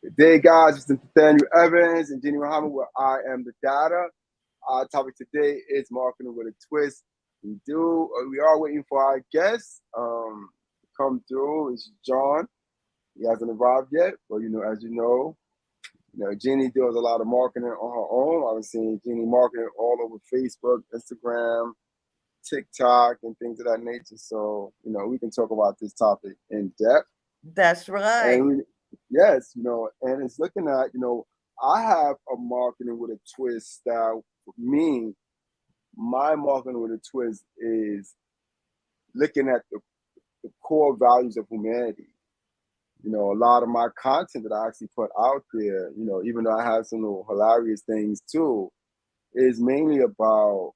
Good day, guys. It's Nathaniel Evans and Jenny Muhammad, where I am the data. Our topic today is marketing with a twist. We are waiting for our guest to come through. It's John. He hasn't arrived yet, but as Jeannie does a lot of marketing on her own. I've been seeing Jeannie marketing all over Facebook, Instagram, TikTok, and things of that nature. So, we can talk about this topic in depth. That's right. And yes, and it's looking at, I have a marketing with a twist style. For me, my marketing with a twist is looking at the core values of humanity. A lot of my content that I actually put out there, even though I have some little hilarious things too, is mainly about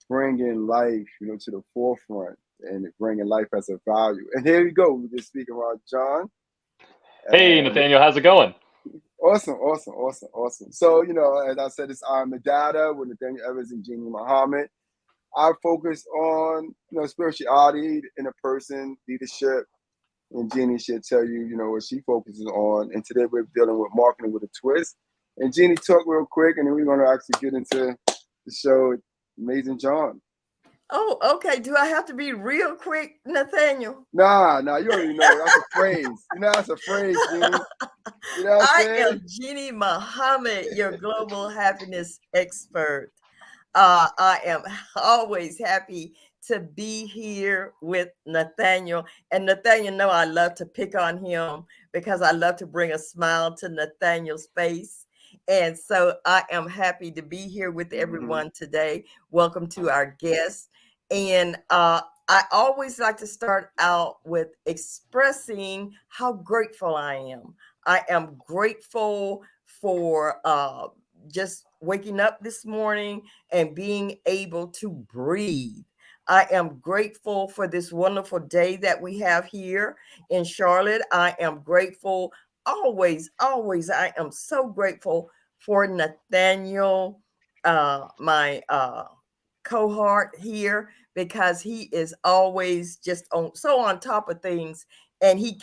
bringing life, to the forefront and bringing life as a value. And here we go. We're just speaking about John. Hey, And Nathaniel, how's it going? awesome. So, as I said, I'm the data with Nathaniel Evans and Jeannie Muhammad. I focus on, spirituality in a person, leadership, and Jeannie should tell you, what she focuses on. And today we're dealing with marketing with a twist. And Jeannie, talk real quick, and then we're going to actually get into the show, Amazing John. Oh, okay. Do I have to be real quick, Nathaniel? Nah, you already know. That's a phrase. That's a phrase, Jeannie. You know what I'm I saying? am Jeannie Muhammad, your global happiness expert. I am always happy to be here with Nathaniel. And Nathaniel know I love to pick on him because I love to bring a smile to Nathaniel's face. And so I am happy to be here with everyone today. Welcome to our guest. And I always like to start out with expressing how grateful I am. I am grateful for just waking up this morning and being able to breathe. I am grateful for this wonderful day that we have here in Charlotte. I am grateful always. I am so grateful for Nathaniel, my cohort here, because he is always just on top of things, and he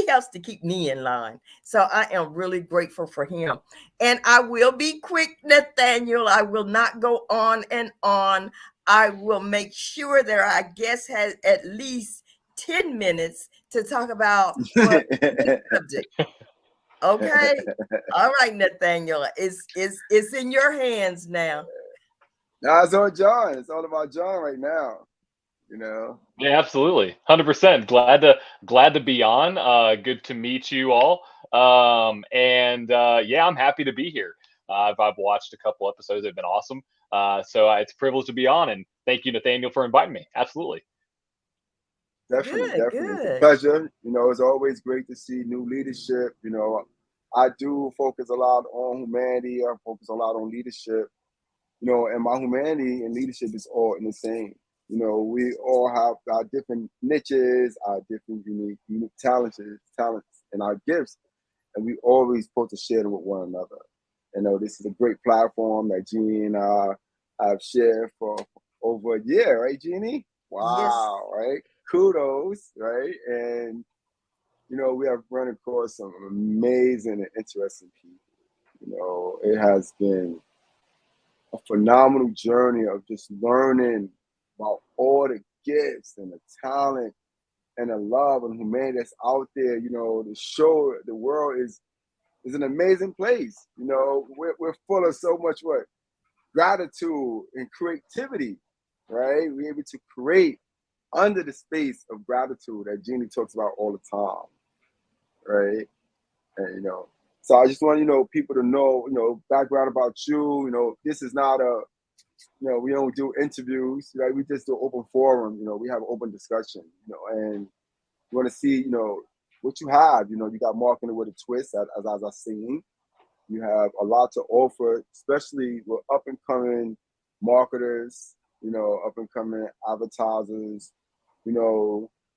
helps to keep me in line. So I am really grateful for him. And I will be quick, Nathaniel. I will not go on and on. I will make sure that our guest has at least 10 minutes to talk about what subject. Okay. All right, Nathaniel. It's in your hands now. Nah, it's on John. It's all about John right now. You know. Yeah, absolutely, 100%. Glad to be on. Good to meet you all. And yeah, I'm happy to be here. I've watched a couple episodes; they've been awesome. So it's a privilege to be on, and thank you, Nathaniel, for inviting me. Absolutely. Definitely. Good, It's a good. pleasure. It's always great to see new leadership. I do focus a lot on humanity. I focus a lot on leadership. And my humanity and leadership is all in the same. We all have our different niches, our different unique talents, and our gifts, and we always supposed to share them with one another. This is a great platform that Jeannie and I have shared for over a year, right, Jeannie? Yes. Wow, right? Kudos, right? And we have run across some amazing and interesting people. It has been a phenomenal journey of just learning about all the gifts and the talent and the love and humanity that's out there. To show the world is an amazing place. We're full of so much gratitude and creativity, right? We're able to create under the space of gratitude that Jeannie talks about all the time, right? And so I just want people to know background about you. This is not a we don't do interviews, right? We just do open forum. We have open discussion. And you want to see what you have. You got marketing with a twist, as I've seen. You have a lot to offer, especially with up and coming marketers. Up and coming advertisers.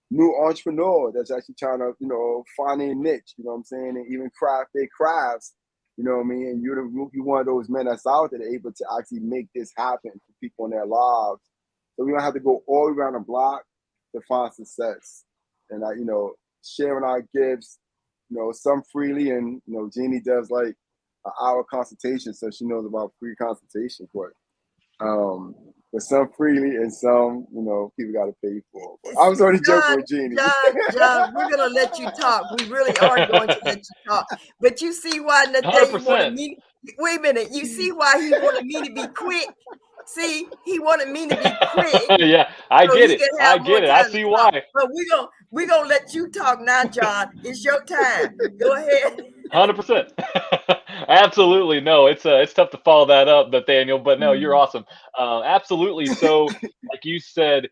New entrepreneur that's actually trying to, find a niche, you know what I'm saying, and even craft their crafts, you know what I mean? And you're one of those men that's out there that able to actually make this happen for people in their lives. So we don't have to go all around the block to find success. And sharing our gifts, some freely, and Jeannie does like an hour consultation, so she knows about free consultation. But some freely and some, people got to pay for. But I was only joking with Jeannie. John, we're gonna let you talk. We really are going to let you talk. But you see why Nathaniel wanted 100%. me. Wait a minute. You see why he wanted me to be quick. See, he wanted me to be quick. Yeah, I So get he it. can I have more get it. I time see to talk. why. But we're gonna let you talk now, John. It's your time. Go ahead. 100%. Absolutely. No, it's tough to follow that up, Nathaniel, but no, you're awesome. Absolutely. So, like you said,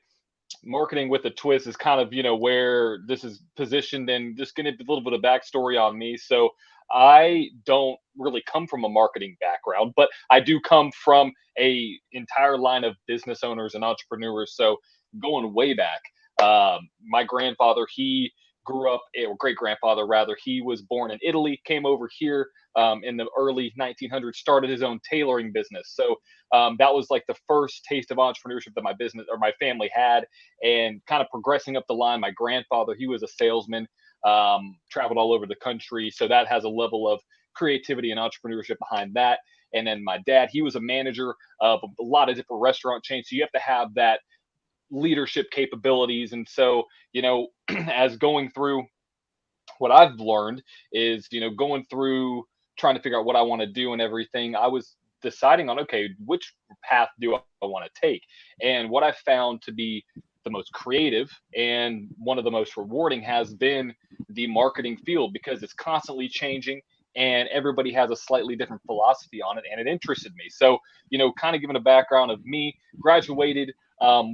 marketing with a twist is kind of where this is positioned, and just going to a little bit of backstory on me. So I don't really come from a marketing background, but I do come from a entire line of business owners and entrepreneurs. So going way back, my grandfather, he grew up, or great grandfather rather, he was born in Italy, came over here in the early 1900s, started his own tailoring business. So that was like the first taste of entrepreneurship that my business or my family had. And kind of progressing up the line, my grandfather, he was a salesman, traveled all over the country. So that has a level of creativity and entrepreneurship behind that. And then my dad, he was a manager of a lot of different restaurant chains. So you have to have that leadership capabilities. And so, as going through, what I've learned is, going through trying to figure out what I want to do and everything, I was deciding on, okay, which path do I want to take? And what I found to be the most creative and one of the most rewarding has been the marketing field, because it's constantly changing and everybody has a slightly different philosophy on it. And it interested me. So, kind of giving a background of me, graduated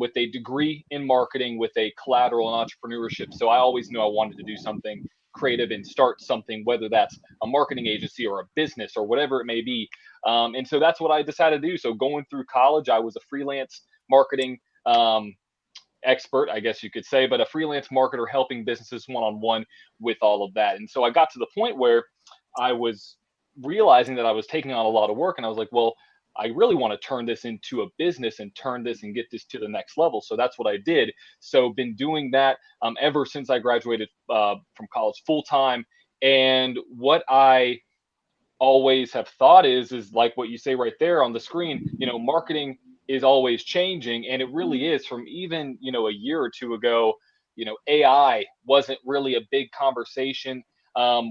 with a degree in marketing with a collateral in entrepreneurship. So I always knew I wanted to do something creative and start something, whether that's a marketing agency or a business or whatever it may be. And so that's what I decided to do. So going through college, I was a freelance marketing expert, I guess you could say, but a freelance marketer helping businesses one-on-one with all of that. And so I got to the point where I was realizing that I was taking on a lot of work, and I was like, well, I really want to turn this into a business and turn this and get this to the next level. So that's what I did. So been doing that ever since I graduated from college full time. And what I always have thought is like what you say right there on the screen, marketing is always changing. And it really is. From even, a year or two ago, AI wasn't really a big conversation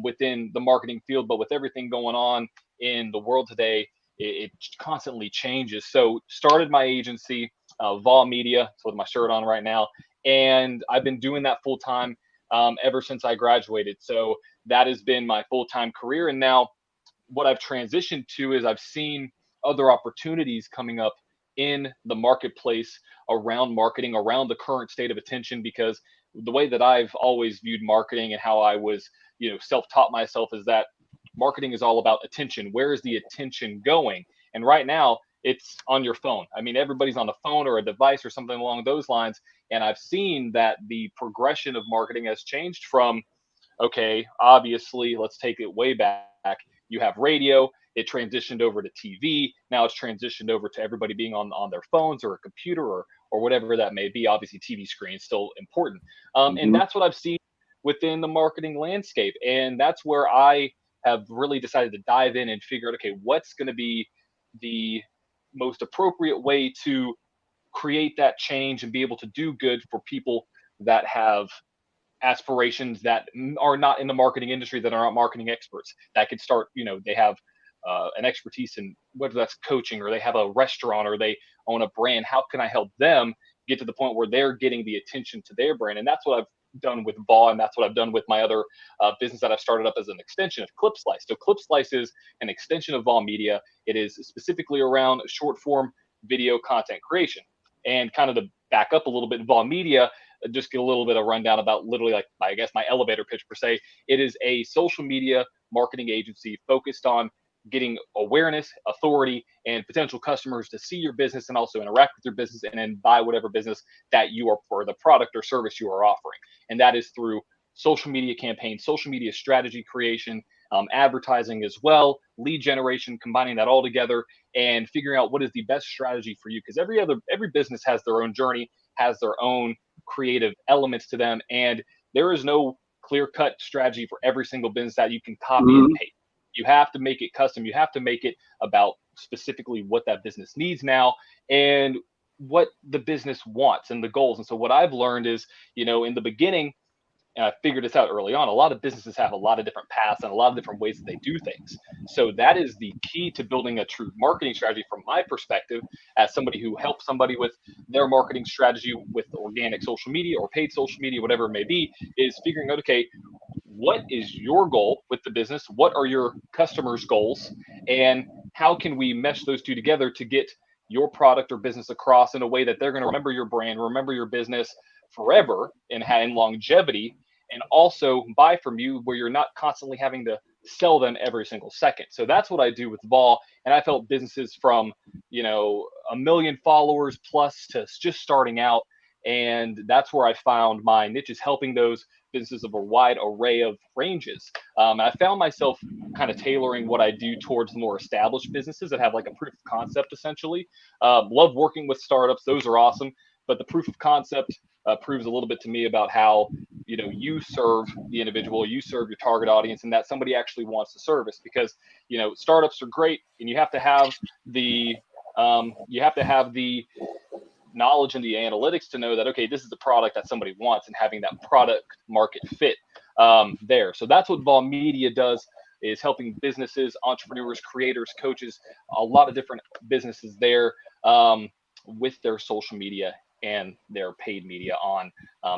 within the marketing field, but with everything going on in the world today, it constantly changes. So started my agency, Vol Media, that's with my shirt on right now. And I've been doing that full time ever since I graduated. So that has been my full-time career. And now what I've transitioned to is I've seen other opportunities coming up in the marketplace around marketing, around the current state of attention, because the way that I've always viewed marketing and how I was, self-taught myself is that marketing is all about attention. Where is the attention going? And right now it's on your phone. I mean, everybody's on the phone or a device or something along those lines. And I've seen that the progression of marketing has changed from, okay, obviously, let's take it way back. You have radio, it transitioned over to TV. Now it's transitioned over to everybody being on their phones or a computer or whatever that may be. Obviously, TV screen is still important. And that's what I've seen within the marketing landscape. And that's where I have really decided to dive in and figure out, okay, what's going to be the most appropriate way to create that change and be able to do good for people that have aspirations that are not in the marketing industry, that are not marketing experts, that could start, they have an expertise in whether that's coaching, or they have a restaurant, or they own a brand. How can I help them get to the point where they're getting the attention to their brand? And that's what I've done with Ball, and that's what I've done with my other business that I've started up as an extension of Clipslice. So Clipslice is an extension of Vol Media. It is specifically around short form video content creation. And kind of to back up a little bit, Vol Media, just get a little bit of rundown about literally, like, I guess, my elevator pitch per se. It is a social media marketing agency focused on getting awareness, authority, and potential customers to see your business and also interact with your business and then buy whatever business that you are, for the product or service you are offering. And that is through social media campaigns, social media strategy creation, advertising as well, lead generation, combining that all together and figuring out what is the best strategy for you. Because every business has their own journey, has their own creative elements to them, and there is no clear-cut strategy for every single business that you can copy and paste. You have to make it custom. You have to make it about specifically what that business needs now and what the business wants and the goals. And so what I've learned is, you know, in the beginning, and I figured this out early on, a lot of businesses have a lot of different paths and a lot of different ways that they do things. So that is the key to building a true marketing strategy from my perspective, as somebody who helps somebody with their marketing strategy with organic social media or paid social media, whatever it may be, is figuring out, okay, what is your goal with the business? What are your customers' goals? And how can we mesh those two together to get your product or business across in a way that they're going to remember your brand, remember your business forever and have longevity, and also buy from you where you're not constantly having to sell them every single second. So that's what I do with Vol. And I've helped businesses from, you know, 1 million followers plus to just starting out. And that's where I found my niche, is helping those businesses of a wide array of ranges. I found myself kind of tailoring what I do towards more established businesses that have like a proof of concept, essentially. Love working with startups. Those are awesome. But the proof of concept proves a little bit to me about how, you know, you serve the individual, you serve your target audience, and that somebody actually wants the service. Because, you know, startups are great, and you have to have the knowledge and the analytics to know that, okay, this is the product that somebody wants, and having that product market fit there. So that's what Vol Media does, is helping businesses, entrepreneurs, creators, coaches, a lot of different businesses there with their social media and their paid media on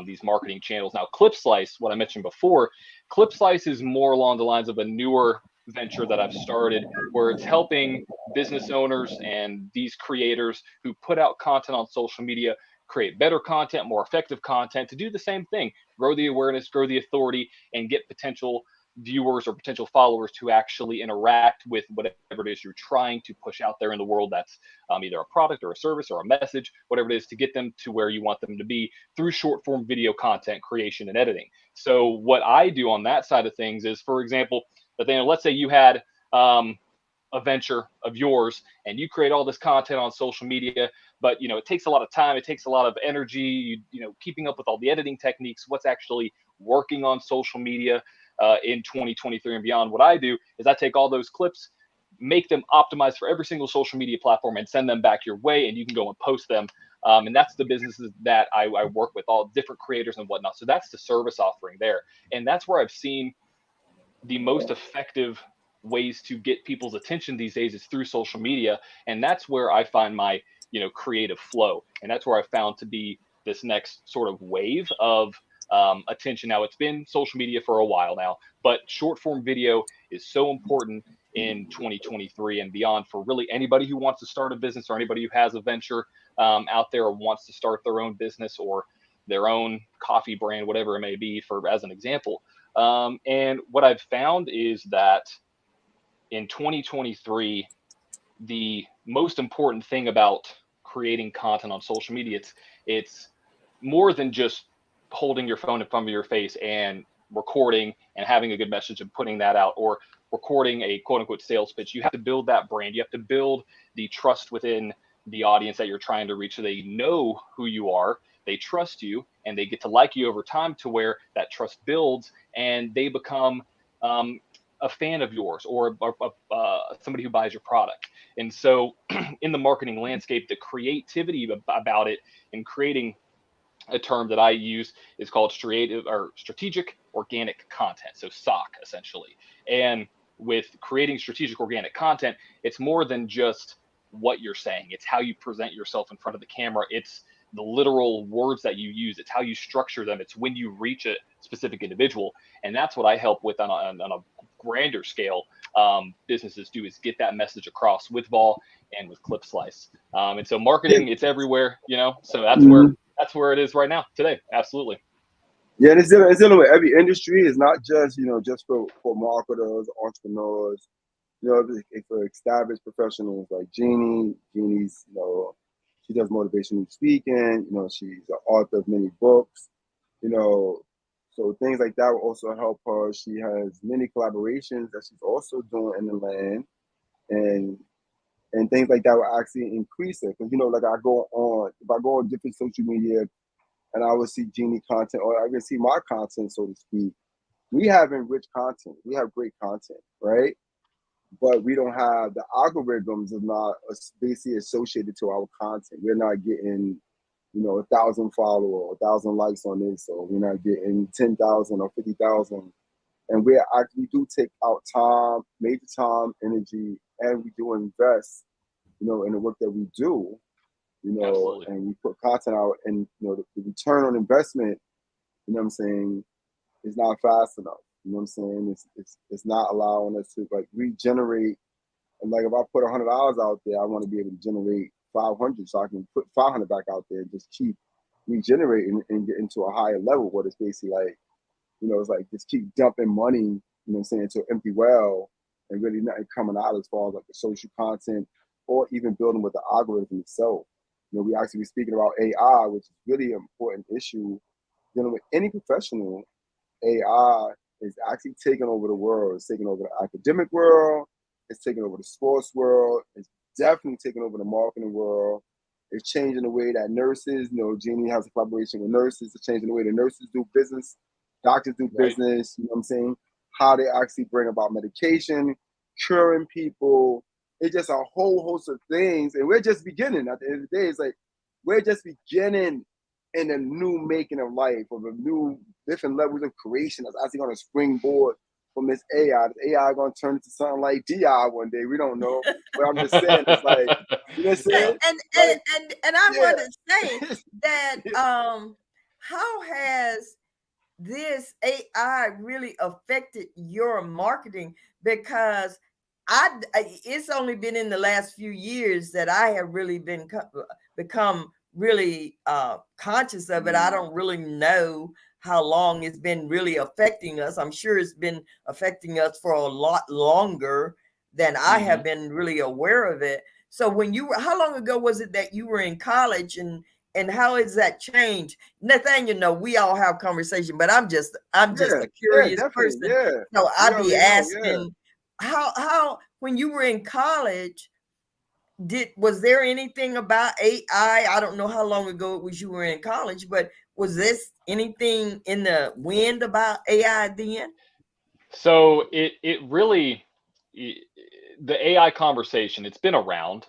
these marketing channels. Now, Clipslice, what I mentioned before, Clipslice is more along the lines of a newer venture that I've started, where it's helping business owners and these creators who put out content on social media create better content, more effective content, to do the same thing, grow the awareness, grow the authority, and get potential viewers or potential followers to actually interact with whatever it is you're trying to push out there in the world. That's either a product or a service or a message, whatever it is, to get them to where you want them to be through short form video content creation and editing. So what I do on that side of things is, for example, let's say you had a venture of yours and you create all this content on social media, but, you know, it takes a lot of time, it takes a lot of energy, you know, keeping up with all the editing techniques, what's actually working on social media in 2023 and beyond. What I do is I take all those clips, make them optimized for every single social media platform, and send them back your way, and you can go and post them. And that's the businesses that I work with, all different creators and whatnot. So that's the service offering there. And that's where I've seen the most effective ways to get people's attention these days is through social media. And that's where I find my, you know, creative flow. And that's where I found to be this next sort of wave of attention. Now, it's been social media for a while now, but short form video is so important in 2023 and beyond for really anybody who wants to start a business, or anybody who has a venture out there, or wants to start their own business or their own coffee brand, whatever it may be, for as an example. And what I've found is that in 2023, the most important thing about creating content on social media, it's more than just holding your phone in front of your face and recording and having a good message and putting that out, or recording a quote unquote sales pitch. You have to build that brand. You have to build the trust within the audience that you're trying to reach, so they know who you are, they trust you, and they get to like you over time, to where that trust builds and they become a fan of yours, or somebody who buys your product. And so in the marketing landscape, the creativity about it, and creating a term that I use is called strategic organic content. So SOC, essentially. And with creating strategic organic content, it's more than just what you're saying. It's how you present yourself in front of the camera. It's the literal words that you use. It's how you structure them. It's when you reach a specific individual. And that's what I help with on a grander scale. Businesses do, is get that message across with Vol and with Clipslice. And so marketing, it's everywhere, you know, so that's where it is right now today. Absolutely. Yeah, and it's dealing with every industry. It's not just, you know, just for marketers, entrepreneurs, you know, for established professionals like Jeannie's, you know, she does motivational speaking, you know, she's the author of many books, you know, so things like that will also help her. She has many collaborations that she's also doing in the land, and things like that will actually increase it. Because, you know, like if I go on different social media, and I would see Jeannie content, or I can see my content, so to speak, we have enriched content. We have great content, right? But we don't have the algorithms is not basically associated to our content. We're not getting, 1,000 followers, 1,000 likes on this, or we're not getting 10,000 or 50,000. And we do take out time, major time, energy, and we do invest, in the work that we do, Absolutely. and we put content out, and the return on investment, what I'm saying, is not fast enough. You know what I'm saying? It's not allowing us to like regenerate. And like if I put $100 out there, I want to be able to generate 500, so I can put 500 back out there and just keep regenerating and get into a higher level. What it's basically like, it's like just keep dumping money, into an empty well, and really nothing coming out as far as like the social content or even building with the algorithm itself. We actually be speaking about AI, which is really an important issue dealing with any professional. AI is actually taking over the world. It's taking over the academic world. It's taking over the sports world. It's definitely taking over the marketing world. It's changing the way that nurses, Jeannie has a collaboration with nurses. It's changing the way the nurses do business, doctors do Right. business, you know what I'm saying? How they actually bring about medication, curing people. It's just a whole host of things. And we're just beginning. At the end of the day, it's like we're just beginning in a new making of life, of a new different levels of creation that's actually going to springboard from this AI. This AI going to turn into something like DI one day. We don't know. But I'm just saying, it's like, you know what I'm saying? Like, And I yeah. want to say that how has this AI really affected your marketing? Because it's only been in the last few years that I have really become really conscious of it. I don't really know how long it's been really affecting us. I'm sure it's been affecting us for a lot longer than I have been really aware of it. So how long ago was it that you were in college, and how has that changed? Nathaniel, we all have conversation, but I'm just a Yeah, curious definitely. person. Yeah. So You I'd be already know. Yeah. asking how when you were in college, was there anything about AI? I don't know how long ago it was you were in college, but was this anything in the wind about AI then? So it really the AI conversation, it's been around,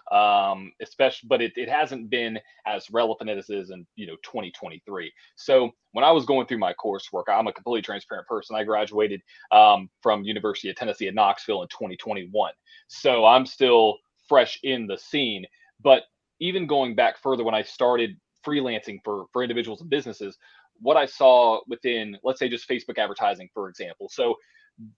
especially, but it hasn't been as relevant as it is in 2023. So when I was going through my coursework, I'm a completely transparent person. I graduated from University of Tennessee at Knoxville in 2021, so I'm still fresh in the scene. But even going back further, when I started freelancing for individuals and businesses, what I saw within, let's say, just Facebook advertising, for example. So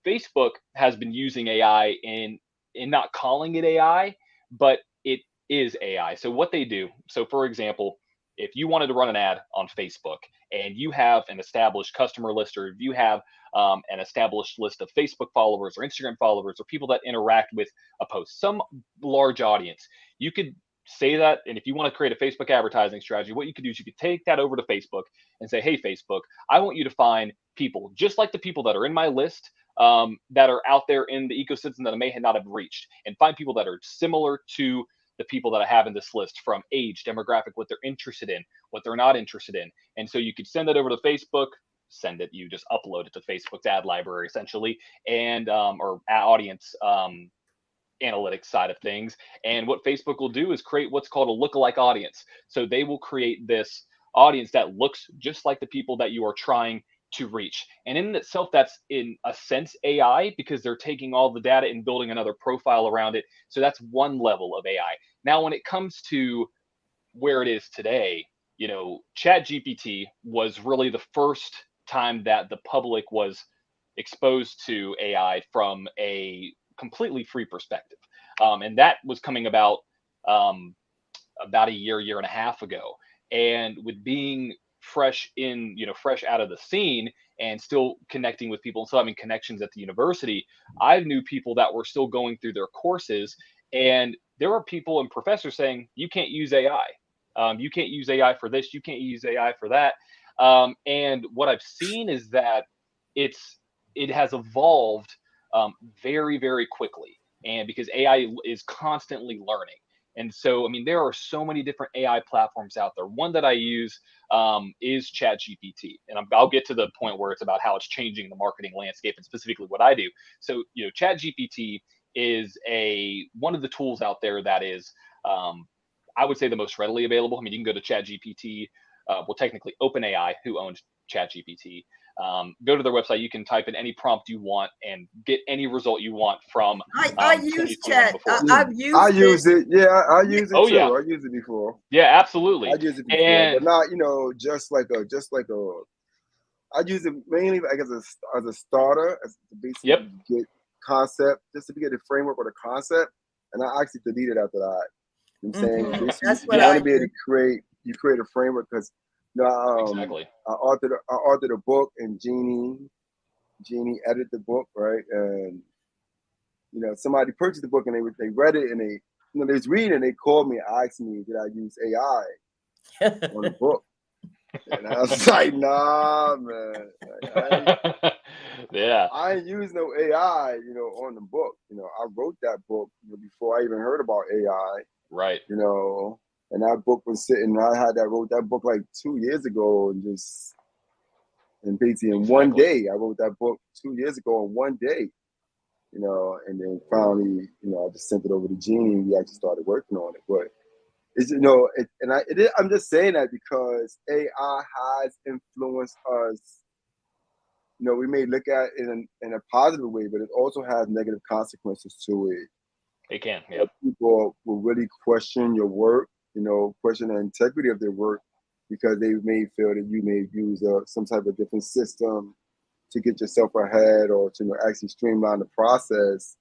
Facebook has been using AI in not calling it AI, but it is AI. So what they do, so for example, if you wanted to run an ad on Facebook and you have an established customer list, or if you have an established list of Facebook followers or Instagram followers or people that interact with a post, some large audience, you could say that. And if you want to create a Facebook advertising strategy, what you could do is you could take that over to Facebook and say, hey, Facebook, I want you to find people just like the people that are in my list, that are out there in the ecosystem that I may not have reached, and find people that are similar to the people that I have in this list, from age, demographic, what they're interested in, what they're not interested in. And so you could send that over to Facebook, you just upload it to Facebook's ad library essentially, and or audience analytics side of things. And what Facebook will do is create what's called a lookalike audience. So they will create this audience that looks just like the people that you are trying to reach. And in itself, that's in a sense AI, because they're taking all the data and building another profile around it. So that's one level of AI. Now, when it comes to where it is today, Chat GPT was really the first time that the public was exposed to AI from a completely free perspective. And that was coming about a year and a half ago. And with being fresh out of the scene and still connecting with people and still having connections at the university, I knew people that were still going through their courses. And there were people and professors saying, you can't use AI. You can't use AI for this. You can't use AI for that. And what I've seen is that it has evolved very, very quickly. And because AI is constantly learning. And so, I mean, there are so many different AI platforms out there. One that I use is ChatGPT, and I'll get to the point where it's about how it's changing the marketing landscape and specifically what I do. So, ChatGPT is one of the tools out there that is, I would say, the most readily available. I mean, you can go to ChatGPT. Well, technically, OpenAI, who owns ChatGPT. Go to their website. You can type in any prompt you want and get any result you want from. I use chat. I've used I use it. Yeah, I use it Oh, too. yeah. I used it before. Yeah, absolutely. I used it before, And but not just like a. I use it mainly like as a starter, as to basically get concept, just to get a framework or the concept, and I actually delete it after that. You know what I'm saying? Basically, That's what you want to be do. able to create a framework because exactly. I authored a book, and Jeannie edited the book, right? And somebody purchased the book and they read it and they was reading and they called me and asked me did I use AI on the book, and I was like, nah, man. Yeah. I ain't use no AI, on the book. I wrote that book before I even heard about AI. Right. And that book was sitting. I wrote that book like 2 years ago, and basically in one day. I wrote that book 2 years ago in one day. And then finally, I just sent it over to Jeannie, and we actually started working on it. But I'm just saying that because AI has influenced us. We may look at it in a positive way, but it also has negative consequences to it. It can, yeah. People will really question your work, question the integrity of their work because they may feel that you may use some type of different system to get yourself ahead or to actually streamline the process.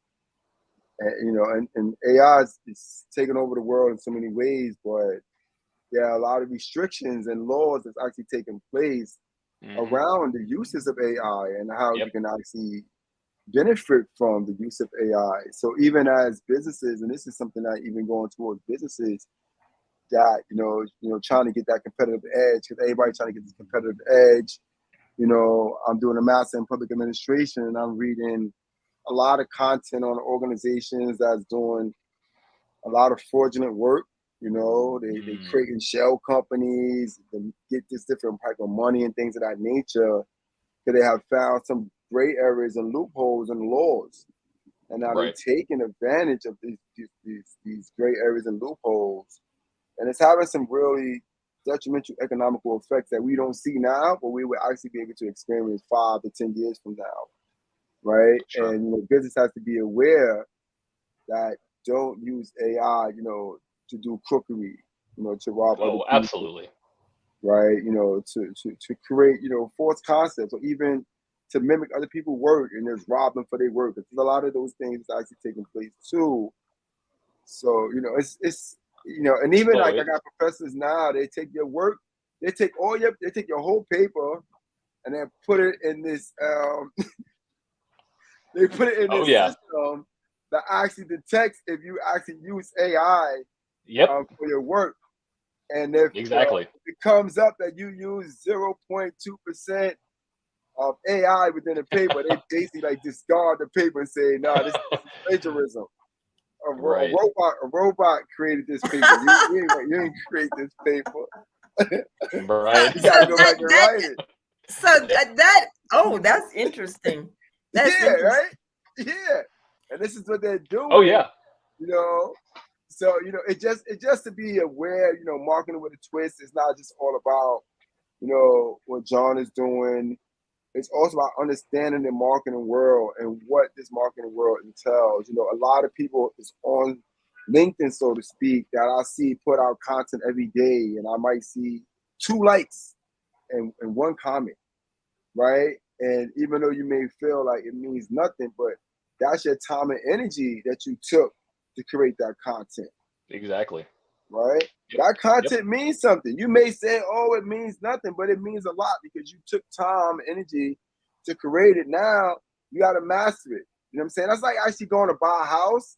And AI is taking over the world in so many ways, but there are a lot of restrictions and laws that's actually taking place around the uses of AI and how you can actually benefit from the use of AI. So even as businesses, and this is something that even going towards businesses that, trying to get that competitive edge, because everybody's trying to get this competitive edge. I'm doing a master in public administration and I'm reading a lot of content on organizations that's doing a lot of fraudulent work. They creating shell companies to get this different type of money and things of that nature because they have found some gray areas and loopholes in laws. And now they're taking advantage of these gray areas and loopholes. And it's having some really detrimental economical effects that we don't see now, but we will actually be able to experience 5 to 10 years from now, right? Sure. And business has to be aware that don't use AI, to do crookery, to rob other people. Absolutely. Right, to create, false concepts or even to mimic other people's work and just rob them for their work. There's a lot of those things that's actually taking place too. So, it's and even I got professors now, they take your work, they take your whole paper and then put it in this they put it in this system that actually detects if you actually use AI for your work. And if it comes up that you use 0.2% of AI within the paper, they basically discard the paper and say, "No, this is plagiarism. A robot created this paper. You didn't create this paper." Right. You gotta go back and write it. So that's interesting. That's interesting. Right? Yeah. And this is what they're doing. Oh yeah. So, it just to be aware, marketing with a twist is not just all about, what John is doing. It's also about understanding the marketing world and what this marketing world entails. A lot of people is on LinkedIn, so to speak, that I see put out content every day, and I might see 2 likes and 1 comment, right? And even though you may feel like it means nothing, but that's your time and energy that you took to create that content. Exactly. Right? Yep. That content means something. You may say, oh, it means nothing, but it means a lot because you took time and energy to create it. Now you got to master it. You know what I'm saying? That's like actually going to buy a house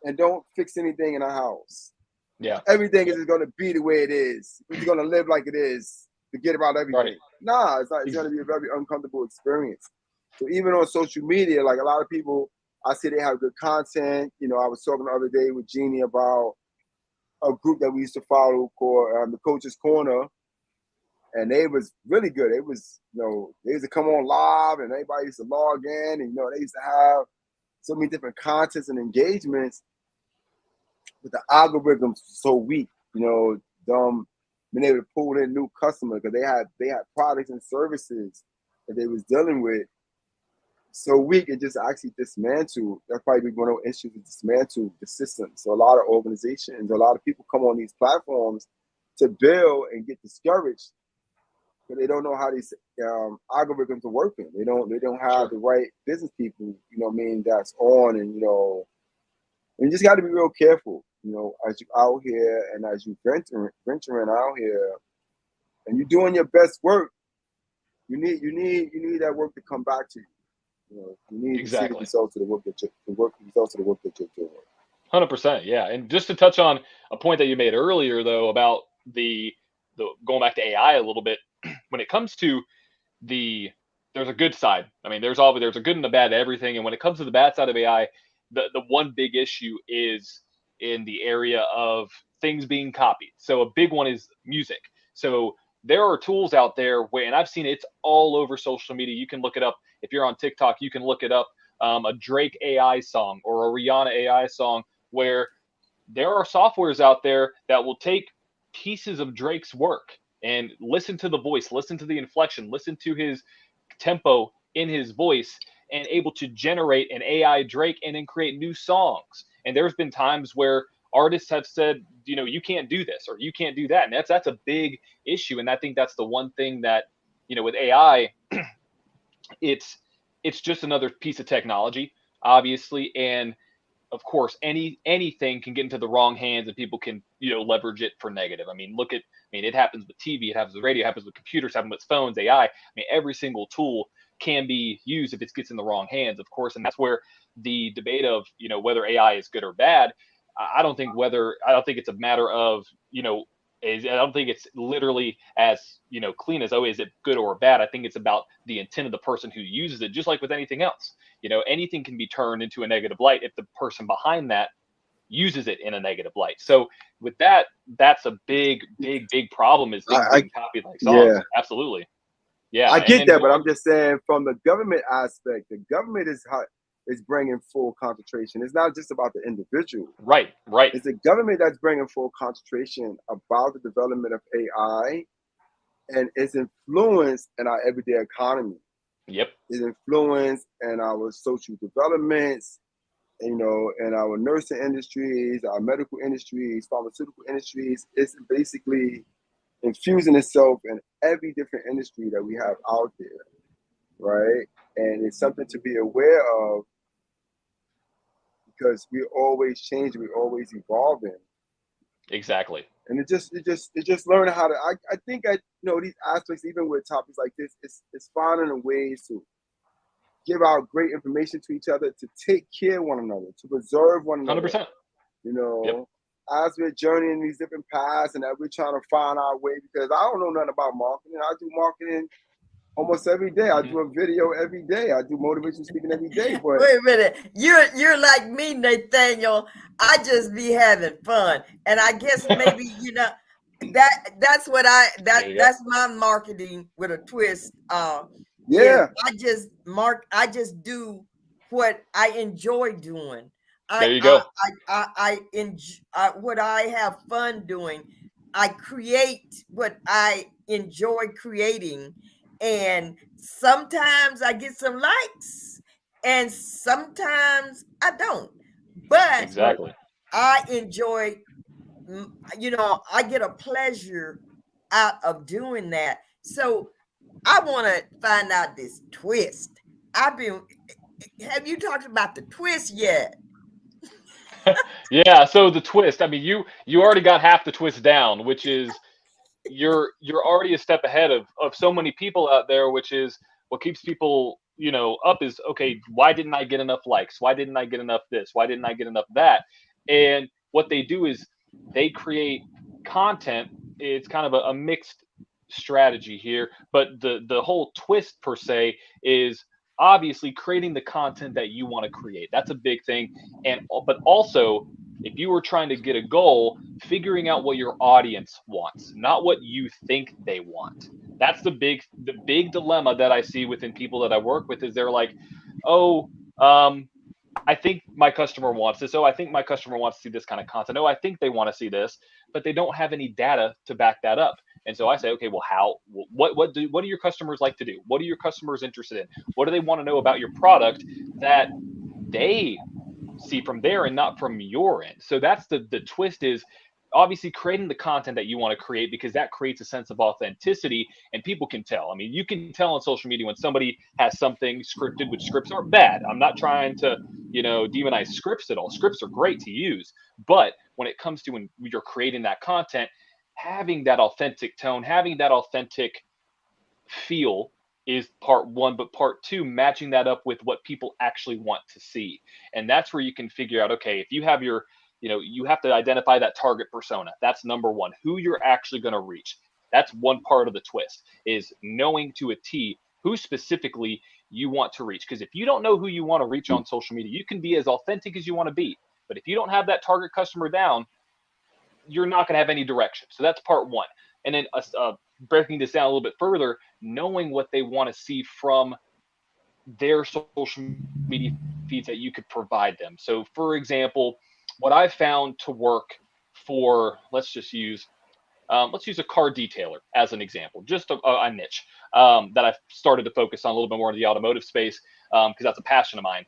and don't fix anything in a house. Yeah. Everything is going to be the way it is. You're going to live like it is. Forget about everything. Right. Nah, it's going to be a very uncomfortable experience. So even on social media, like a lot of people, I see they have good content. I was talking the other day with Jeannie about a group that we used to follow called the Coach's Corner, and they was really good. It was, they used to come on live, and everybody used to log in, and they used to have so many different contents and engagements. But the algorithms so weak, them being able to pull in new customers because they had products and services that they was dealing with so weak, it just actually dismantled. That's probably one of the issues, to dismantle the system. So a lot of organizations, a lot of people come on these platforms to build and get discouraged, but they don't know how these algorithms are working. They don't have the right business people, that's on, and you just got to be real careful, as you out here and as you venturing out here, and you're doing your best work. You need that work to come back to you. You need to see the results of the work that you're doing. 100%, yeah. And just to touch on a point that you made earlier, though, about the going back to AI a little bit, when it comes to there's a good side. I mean, there's a good and a bad to everything. And when it comes to the bad side of AI, the one big issue is in the area of things being copied. So a big one is music. So there are tools out there where, and I've seen it's all over social media. You can look it up. If you're on TikTok, you can look it up. A Drake AI song or a Rihanna AI song, where there are softwares out there that will take pieces of Drake's work and listen to the voice, listen to the inflection, listen to his tempo in his voice, and able to generate an AI Drake and then create new songs. And there's been times where artists have said, you can't do this or you can't do that. And that's a big issue. And I think that's the one thing that, with AI, it's just another piece of technology, obviously. And of course, anything can get into the wrong hands and people can, leverage it for negative. I mean, it happens with TV, it happens with radio, it happens with computers, it happens with phones, AI. I mean, every single tool can be used if it gets in the wrong hands, of course. And that's where the debate of, whether AI is good or bad, I don't think it's a matter of, I don't think it's literally as, clean as, is it good or bad? I think it's about the intent of the person who uses it, just like with anything else. Anything can be turned into a negative light if the person behind that uses it in a negative light. So with that, that's a big problem, is things being copied like songs. Yeah. Absolutely. Yeah. I get that, but I'm just saying from the government aspect, the government is bringing full concentration. It's not just about the individual. Right. It's the government that's bringing full concentration about the development of AI and its influence in our everyday economy. Yep. Its influence in our social developments, in our nursing industries, our medical industries, pharmaceutical industries. It's basically infusing itself in every different industry that we have out there, right? And it's something to be aware of, because we're always changing, we're always evolving. Exactly. And it just learning how to. I think these aspects, even with topics like this, it's finding a ways to give out great information to each other, to take care of one another, to preserve one another. 100%. Yep. As we're journeying these different paths and that we're trying to find our way, because I don't know nothing about marketing. I do marketing almost every day. I do a video every day. I do motivational speaking every day. But wait a minute, you're like me, Nathaniel. I just be having fun, and I guess maybe that's what that's my marketing with a twist. Yeah, I just do what I enjoy doing. There you go. I enjoy what I have fun doing. I create what I enjoy creating. And sometimes I get some likes and sometimes I don't. But exactly, I enjoy, I get a pleasure out of doing that. So I want to find out this twist. Have you talked about the twist yet? Yeah. So the twist, I mean, you already got half the twist down, which is you're already a step ahead of so many people out there, which is what keeps people up is, okay, why didn't I get enough likes? Why didn't I get enough this? Why didn't I get enough that? And what they do is they create content. It's kind of a mixed strategy here, but the whole twist per se is obviously creating the content that you want to create. That's a big thing. But also if you were trying to get a goal, figuring out what your audience wants, not what you think they want. That's the big dilemma that I see within people that I work with is they're like, oh, I think my customer wants this. Oh, I think my customer wants to see this kind of content. Oh, I think they want to see this, but they don't have any data to back that up. And so I say, okay, well, what do your customers like to do? What are your customers interested in? What do they want to know about your product that they see from there and not from your end? So that's the twist is obviously creating the content that you want to create, because that creates a sense of authenticity and people can tell. I mean, you can tell on social media when somebody has something scripted, which scripts aren't bad. I'm not trying to, demonize scripts at all. Scripts are great to use, but when it comes to when you're creating that content, having that authentic tone, having that authentic feel is part one, but part two, matching that up with what people actually want to see. And that's where you can figure out, okay, if you have you have to identify that target persona. That's number one, who you're actually going to reach. That's one part of the twist, is knowing to a T who specifically you want to reach. Because if you don't know who you want to reach on social media, you can be as authentic as you want to be. But if you don't have that target customer down, you're not going to have any direction. So that's part one. And then breaking this down a little bit further, knowing what they want to see from their social media feeds that you could provide them. So, for example, what I've found to work for, let's use a car detailer as an example, just a niche that I've started to focus on a little bit more in the automotive space because that's a passion of mine.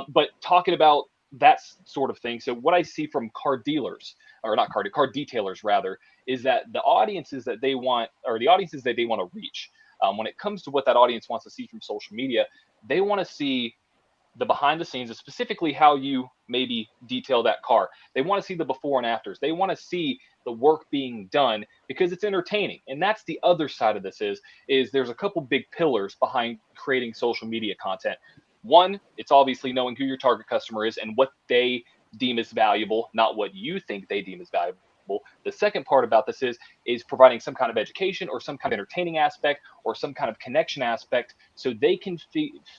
But talking about that sort of thing. So what I see from car dealers, or not car detailers rather, is that the audiences that they want, or the audiences that they want to reach, when it comes to what that audience wants to see from social media, they want to see the behind the scenes, and specifically how you maybe detail that car. They want to see the before and afters. They want to see the work being done because it's entertaining. And that's the other side of this is there's a couple big pillars behind creating social media content. One, it's obviously knowing who your target customer is and what they deem as valuable, not what you think they deem as valuable. The second part about this is providing some kind of education or some kind of entertaining aspect or some kind of connection aspect so they can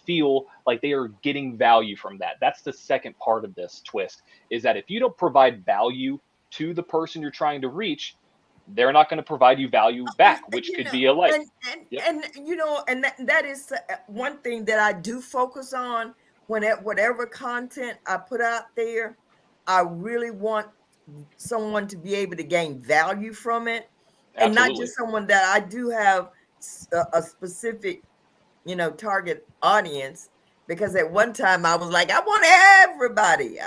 feel like they are getting value from that. That's the second part of this twist, is that if you don't provide value to the person you're trying to reach, they're not going to provide you value back, which could be a like. And that is one thing that I do focus on whatever content I put out there. I really want someone to be able to gain value from it. And Absolutely. not just someone that I do have a specific, target audience, because at one time I was like, I want everybody,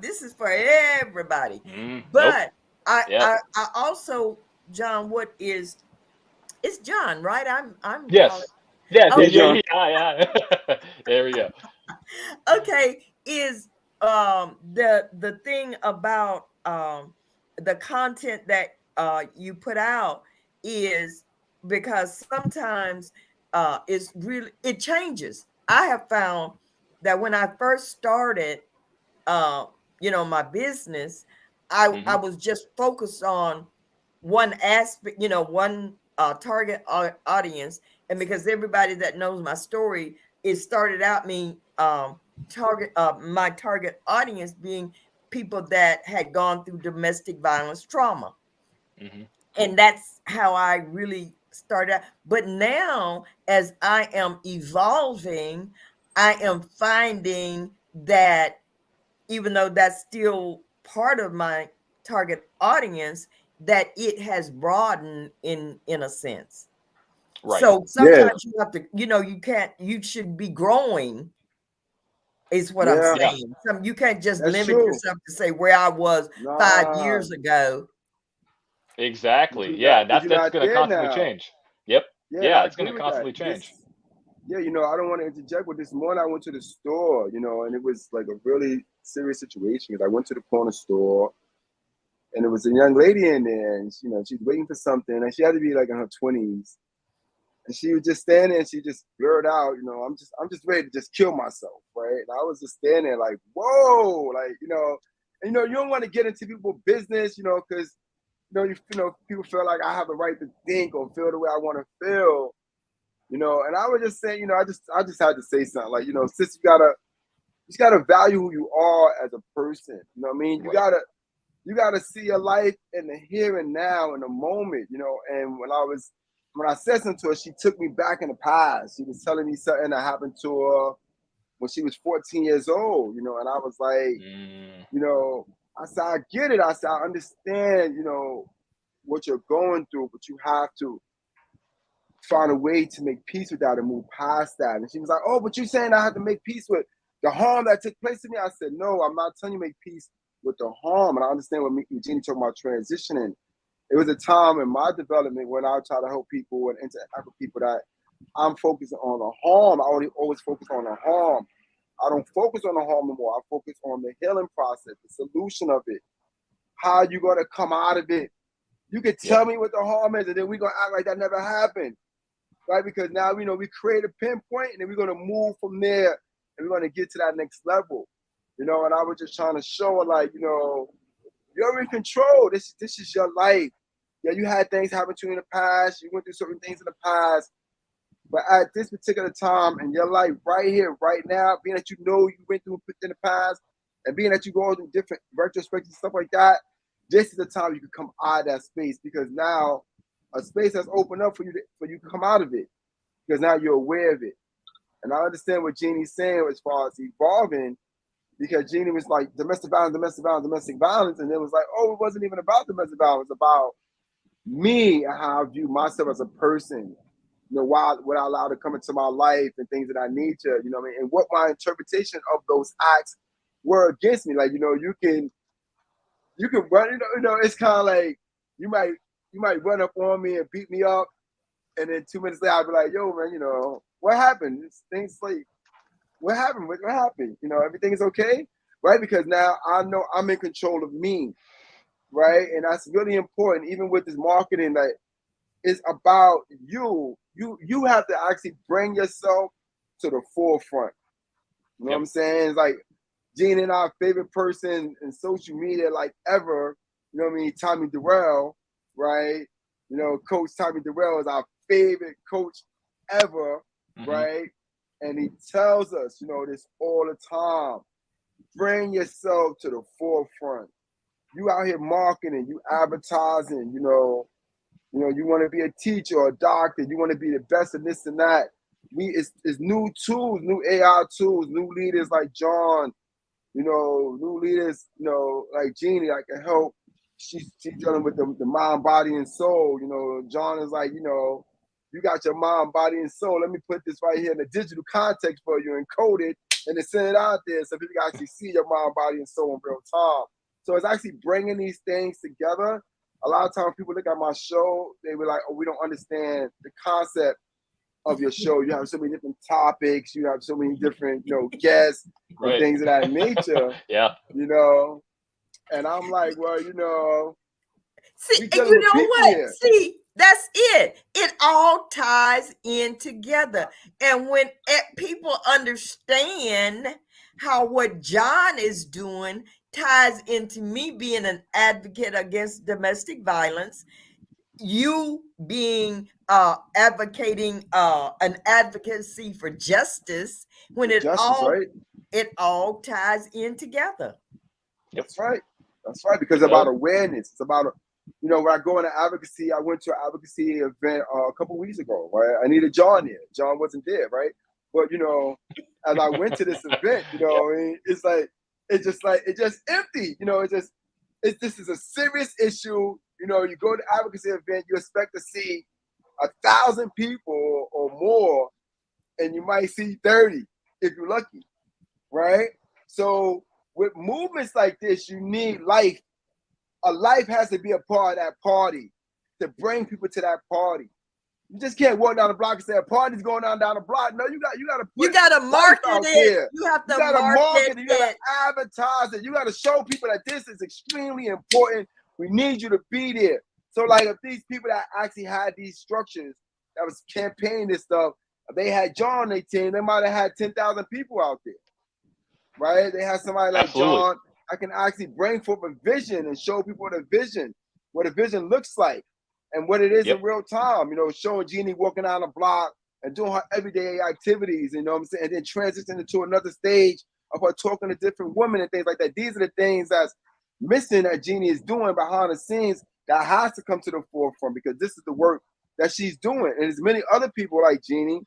this is for everybody. But nope. I also, John, it's John, right? I'm yes. Yeah, yeah. There we go. Okay, is the thing about the content that you put out is because sometimes it changes. I have found that when I first started my business, I was just focused on one aspect, one target audience. And because everybody that knows my story, it started out my target audience being people that had gone through domestic violence trauma. And that's how I really started out. But now, as I am evolving, I am finding that even though that's still part of my target audience, that it has broadened in a sense. Right. So sometimes you have to, you should be growing, is what I'm saying. You can't just limit yourself to say where I was 5 years ago. Exactly. Yeah, that's going to constantly change. Yep. Yeah, it's going to constantly change. I don't want to interject, but this morning I went to the store, and it was like a really serious situation because I went to the corner store and there was a young lady in there and, she's waiting for something and she had to be like in her 20s. And she was just standing and she just blurred out, I'm just ready to just kill myself, right? And I was just standing there like, whoa, like, you don't want to get into people's business, because, people feel like I have the right to think or feel the way I want to feel. And I was just saying, I just had to say something like, sis, you gotta value who you are as a person. You know what I mean? You gotta you got to see your life in the here and now, in the moment, you know. And when I said something to her, she took me back in the past. She was telling me something that happened to her when she was 14 years old, you know. And I was like, you know, I said, I get it. I said, I understand, you know, what you're going through, but you have to find a way to make peace with that and move past that. And she was like, oh, but you're saying I have to make peace with the harm that took place to me? I said, no, I'm not telling you make peace with the harm. And I understand what Jeannie talking about transitioning. It was a time in my development when I try to help people and interact with people that I'm focusing on the harm. I always focus on the harm. I don't focus on the harm anymore. I focus on the healing process, the solution of it. How you gonna come out of it? You can tell me what the harm is, and then we're gonna act like that never happened. Right? Because now we know we create a pinpoint and then we're gonna move from there and we're gonna get to that next level. You know, and I was just trying to show her, like, you know, you're in control. This is your life. Yeah, you had things happen to you in the past, you went through certain things in the past, but at this particular time in your life, right here, right now, being that you know you went through in the past, and being that you go through different retrospectives and stuff like that, this is the time you can come out of that space, because now a space has opened up for you to come out of it, because now you're aware of it. And I understand what Jeannie's saying as far as evolving, because Jeannie was like domestic violence, and it was like, oh, it wasn't even about domestic violence, it was about me and how I view myself as a person. You know, what I allowed to come into my life and things of that nature, you know what I mean? And what my interpretation of those acts were against me. Like, you know, you can run, you know, it's kind of like you might run up on me and beat me up, and then 2 minutes later I'll be like, yo, man, you know, what happened? Things like, what happened? What happened? You know, everything is okay, right? Because now I know I'm in control of me, right? And that's really important, even with this marketing, that it's about you. You have to actually bring yourself to the forefront. You know what I'm saying? It's like Gene and our favorite person in social media, like ever, you know what I mean? Tommy Durrell, right? You know, Coach Tommy Durrell is our favorite coach ever, right? And he tells us, you know, this all the time. Bring yourself to the forefront. You out here marketing, you advertising, you know, you want to be a teacher or a doctor, you want to be the best in this and that. It's new tools, new AI tools, new leaders like John, you know, new leaders, you know, like Jeannie, that can help. She's dealing with the mind, body, and soul. You know, John is like, you know, you got your mind, body, and soul. Let me put this right here in a digital context for you, encode it, and then send it out there so people can actually see your mind, body, and soul in real time. So it's actually bringing these things together. A lot of times people look at my show, they were like, oh, we don't understand the concept of your show. You have so many different topics, you have so many different, you know, guests and things of that nature. You know, and I'm like, well, you know, see, and you know what? Here. See, that's it. It all ties in together. And when people understand how what John is doing ties into me being an advocate against domestic violence, you being advocating an advocacy for justice, when it all ties in together. That's right. That's right. Because it's about awareness. It's about, you know, when I go into advocacy, I went to an advocacy event a couple weeks ago, right? I needed John there. John wasn't there, right? But, you know, as I went to this event, you know, it's like, it's just empty. You know, this is a serious issue. You know, you go to advocacy event, you expect to see 1,000 people or more, and you might see 30 if you're lucky, right? So with movements like this, you need life. A life has to be a part of that party to bring people to that party. You just can't walk down the block and say a party's going on down the block. No, you got to market it. You have to market it. You got to advertise it. You got to show people that this is extremely important. We need you to be there. So, like, if these people that actually had these structures that was campaigning this stuff, if they had John on their team, they might have had 10,000 people out there, right? They had somebody like John that can actually bring forth a vision and show people what a vision looks like. And what it is in real time, you know, showing Jeannie walking down the block and doing her everyday activities, you know what I'm saying? And then transitioning to another stage of her talking to different women and things like that. These are the things that's missing that Jeannie is doing behind the scenes that has to come to the forefront, because this is the work that she's doing. And there's many other people like Jeannie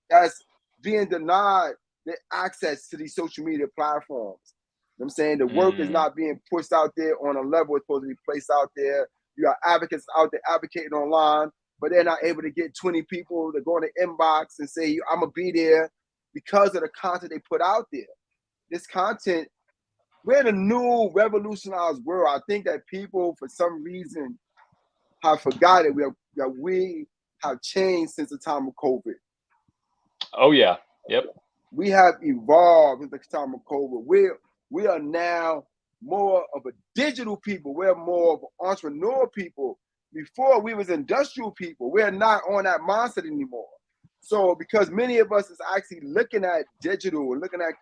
that's being denied the access to these social media platforms. You know what I'm saying? The work is not being pushed out there on a level it's supposed to be placed out there. You got advocates out there advocating online, but they're not able to get 20 people to go in the inbox and say, I'm going to be there, because of the content they put out there. This content, we're in a new revolutionized world. I think that people, for some reason, have forgotten that we have changed since the time of COVID. Oh, yeah. Yep. We have evolved since the time of COVID. We are now more of a digital people. We're more of an entrepreneur people. Before, we was industrial people. We're not on that mindset anymore. So because many of us is actually looking at digital and looking at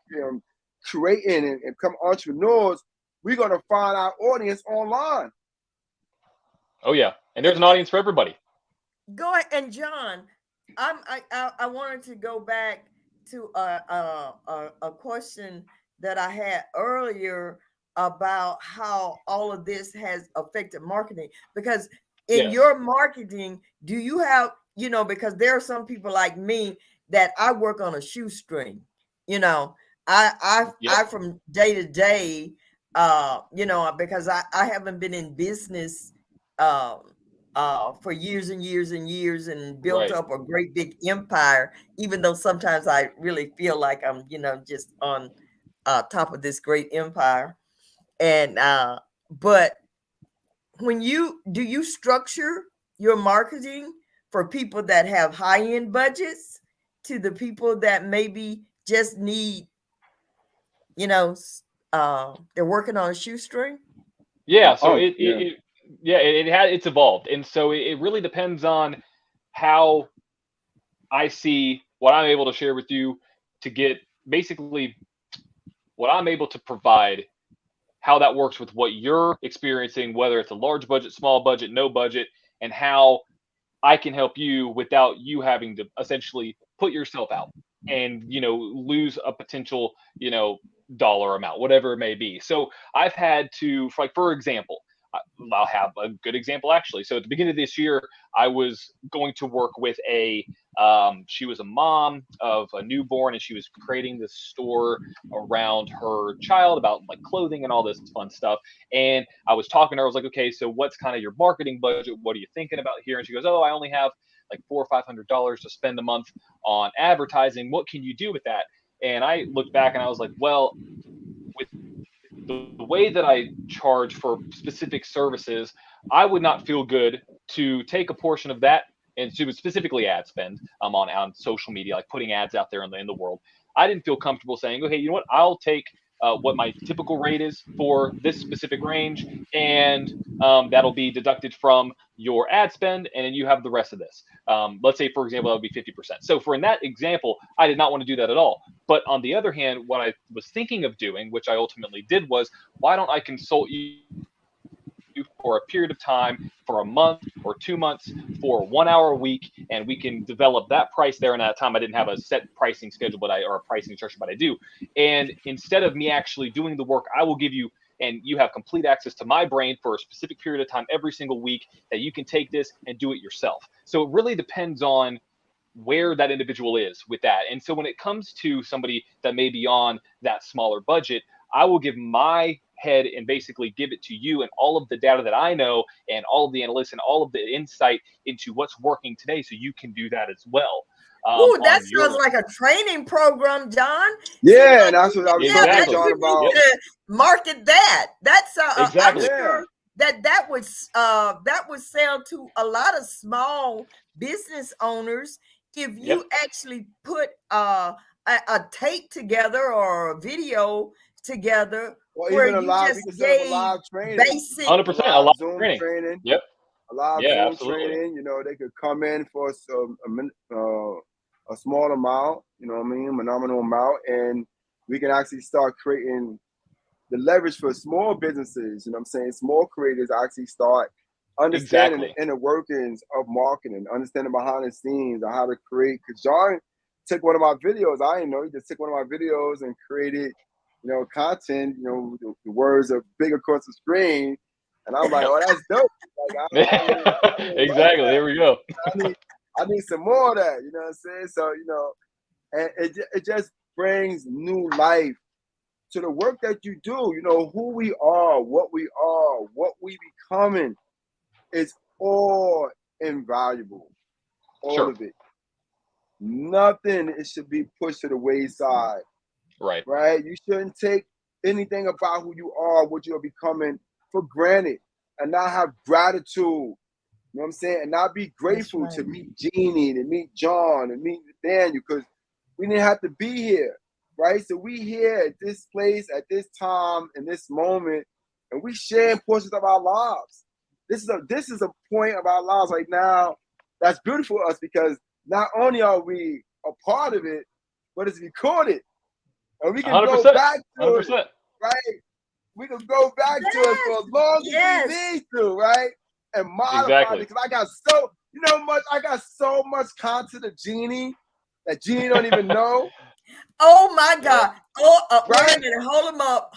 creating and become entrepreneurs, we're going to find our audience online. Oh, yeah. And there's an audience for everybody. Go ahead. And John, I wanted to go back to a question that I had earlier about how all of this has affected marketing, because in your marketing, do you have, because there are some people like me that I work on a shoestring, I from day to day, because I haven't been in business for years and years and years and built up a great big empire, even though sometimes I really feel like I'm, just on top of this great empire. And but do you structure your marketing for people that have high-end budgets to the people that maybe just need, they're working on a shoestring? Yeah. So it's evolved. And so it really depends on how I see what I'm able to share with you to get basically what I'm able to provide, how that works with what you're experiencing, whether it's a large budget, small budget, no budget, and how I can help you without you having to essentially put yourself out and, lose a potential, dollar amount, whatever it may be. So I've had to, for example, I'll have a good example actually. So at the beginning of this year, I was going to work with she was a mom of a newborn, and she was creating this store around her child about like clothing and all this fun stuff. And I was talking to her, I was like, okay, so what's kind of your marketing budget? What are you thinking about here? And she goes, oh, I only have like $400 or $500 to spend a month on advertising. What can you do with that? And I looked back and I was like, well, with the way that I charge for specific services, I would not feel good to take a portion of that and to specifically ad spend on social media, like putting ads out there in the world. I didn't feel comfortable saying, okay, you know what, I'll take what my typical rate is for this specific range, and that'll be deducted from your ad spend, and then you have the rest of this. Let's say, for example, that would be 50%. So in that example, I did not want to do that at all. But on the other hand, what I was thinking of doing, which I ultimately did, was why don't I consult you for a period of time, for a month or 2 months, for 1 hour a week, and we can develop that price there. And at that time, I didn't have a set pricing schedule, or a pricing structure, but I do. And instead of me actually doing the work, I will give you, and you have complete access to my brain for a specific period of time every single week, that you can take this and do it yourself. So it really depends on where that individual is with that. And so when it comes to somebody that may be on that smaller budget, I will give my head and basically give it to you and all of the data that I know and all of the analytics and all of the insight into what's working today, so you can do that as well. Oh, that sounds like a training program, John. Yeah, and that's what I was talking to John about. Market that. That's exactly. I'm sure that would sell to a lot of small business owners if you actually put a tape together or a video together, or where even you live, just gave live training, basic 100% a live Zoom training. Yep. A live Zoom absolutely. training. They could come in for a small amount, a nominal amount, and we can actually start creating the leverage for small businesses. Small creators actually start understanding the inner workings of marketing, understanding behind the scenes on how to create. Because John took one of my videos. I didn't know, he just took one of my videos and created content, the words are big across the screen. And I'm like, oh, that's dope. Like, I really like Exactly. that. There we go. I need some more of that. You know what I'm saying? So, and it just brings new life to the work that you do. Who we are, what we becoming is all invaluable. All Sure. of it. Nothing it should be pushed to the wayside. Right. Right? You shouldn't take anything about who you are, what you're becoming for granted, and not have gratitude. You know what I'm saying? And not be grateful to meet Jeannie, to meet John, and meet Nathaniel, because we didn't have to be here. Right? So we here at this place, at this time, in this moment, and we sharing portions of our lives. This is a point of our lives right now that's beautiful for us, because not only are we a part of it, but it's recorded. And we can 100%, go back to 100%. it, right? We can go back to it for as long as we need to, right? And modify it. Because I got so much content of Jeannie that Jeannie don't even know. Oh my God. Oh, right? Wait a minute. Hold him up.